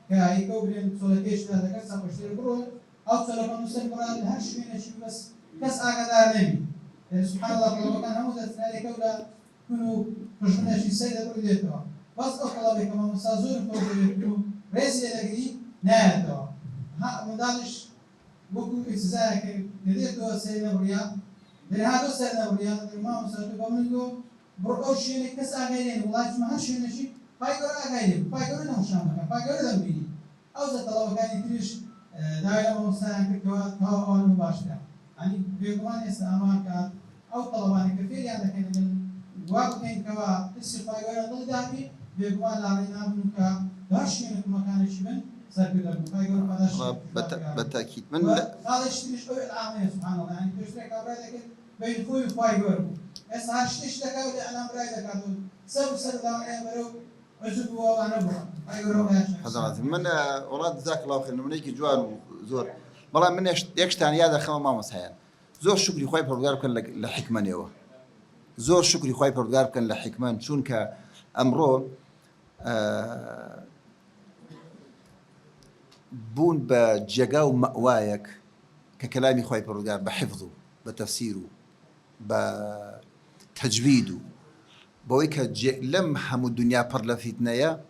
کە هەریکە و برێن چۆلەکەیشدا دەکەن سەپەشتێر بڕۆن ئەو چۆلەکە نووسەر بڕان لە هەر شوێنێکی بەس کەس ئاگادار نەبی سبحان الله تەڵەبەکان هەموو دەستنارێکە و لە کون و پشتنێکی سەر دەبڕێتەوە بەس ئەو تەڵەبێکە مامۆستا زۆر خۆش دەوێت و ڕێزی لێ دەگری نایەتەوە منداڵیش وەکو ئیسزایەکە دەدێتەوە سەر نەبڕیا درهاتو سر نبریا درمان مسافر بامونگو برو شیء کس آگاهی ولایت ما هر شیء نشی پایگور آگاهی پایگور نموشام بکن پایگور دنبیلی اوزه طلاب کانی تریش دایره مستعان که آن باشده یعنی بیگمان است امان که او طلابانی که فعلی عند کنن واقع کن که تسی پایگور دل داری بیگمان لاری نامون که داشتیم که مکانش بن سرکرده پایگور پاداش بالتأكيد من هذا اشتريش أول العامية سبحان الله يعني تشتري كابراي لكن بين خوي وفايبر بس هاشتش لكاو لأنا براي لكادو سر دامي برو أجوا وأنا برا فايبر حضرات من والله جزاك الله خير منيك جوان وزور والله من يكشتان يا خما ما مسحيان زور شكري خوي بردار كان لحكمة نيوه زور شكري خوي بردار كان لحكمة شون كأمره بون بجگا و مأوایك ككلامي خوي پروردگار بحفظه بتفسيره بتجويده بويك لم هم الدنيا پر لفتنايا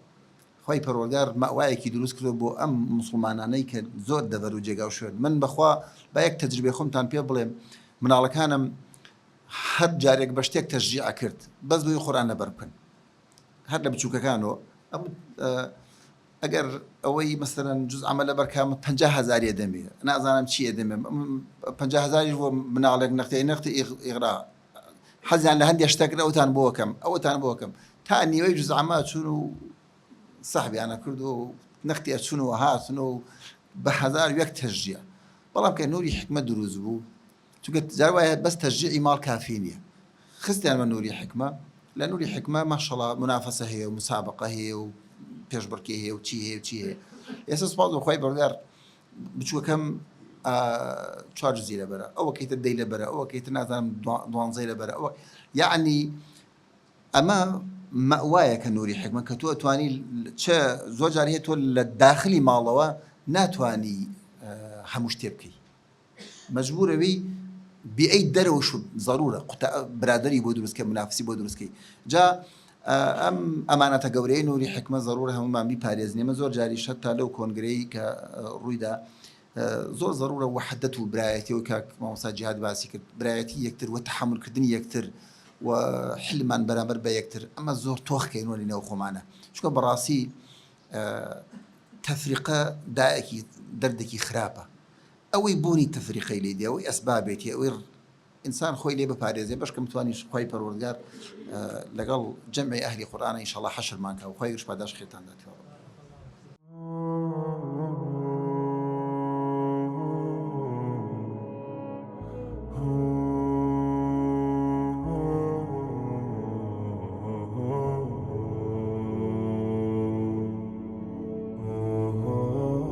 خوي پروردگار مأوایك دروس كردو بو ام مسلماناني ك زور دبرو جگا و شون من بخوا بايك تجربه خمتان بي بلم من على كانم هر جاريك بشتيك تشجيع كرت بس بو قران بركن هر لبچوك كانوا اگر اوی مثلا جزء عمل برکام 50,000 يدمي انا اظن شيء يدمي 50,000 هو من على نقطه اغراء حزن على هندي اشتكر او تان بوكم ثاني جزء عمل شنو صاحبي انا كردو نقطه شنو ها شنو بحذار يك تشجيع والله كان نوري حكمه دروز بو تقول زروايه بس تشجيعي مال كافيني خستي من نوري حكمه لان نوري حكمه ما شاء الله منافسه هي ومسابقه هي پێشبڕکێ هەیە و چی هەیە ئێستا سوپاس بۆ خۆی بەڕدار بچووەکەم 4 جزئی لەبەرە ئەوە کەیتە 10 لەبەرە ئەوە کەیتە نازانم 12 لەبەرە ئەوە یعنی ئەمە مەوایەکە نوری حکمە کە تۆ ئەتوانی زۆر جار هەیە تۆ لە داخلی ماڵەوە ناتوانی هەموو شتێ بکەی مەجبورەوی بأي دروش ضرورة برادري بودرس كمنافسي بودرس كي جا أمانة جوري نوري حكمة ضرورة هم ما بيباريزني ما زور جاري شتى لو كونغري كرويدا زور ضرورة وحدته برايتي وكاك ما وصل جهاد باسي برايتي يكتر وتحمل كدني يكتر وحلمان برامر بيكتر أما زور توخ كينو اللي نوخو معنا شو براسي تفرقة دائكي دردكي خرابة أو يبوني تفريقي ليدي أو أسبابتي أو إنسان خوي لي بباريزي باش كمتواني خوي پروردگار لقال جمع أهل قرآن إن شاء الله حشر مانك أو خوي وش بعداش خيطان داتي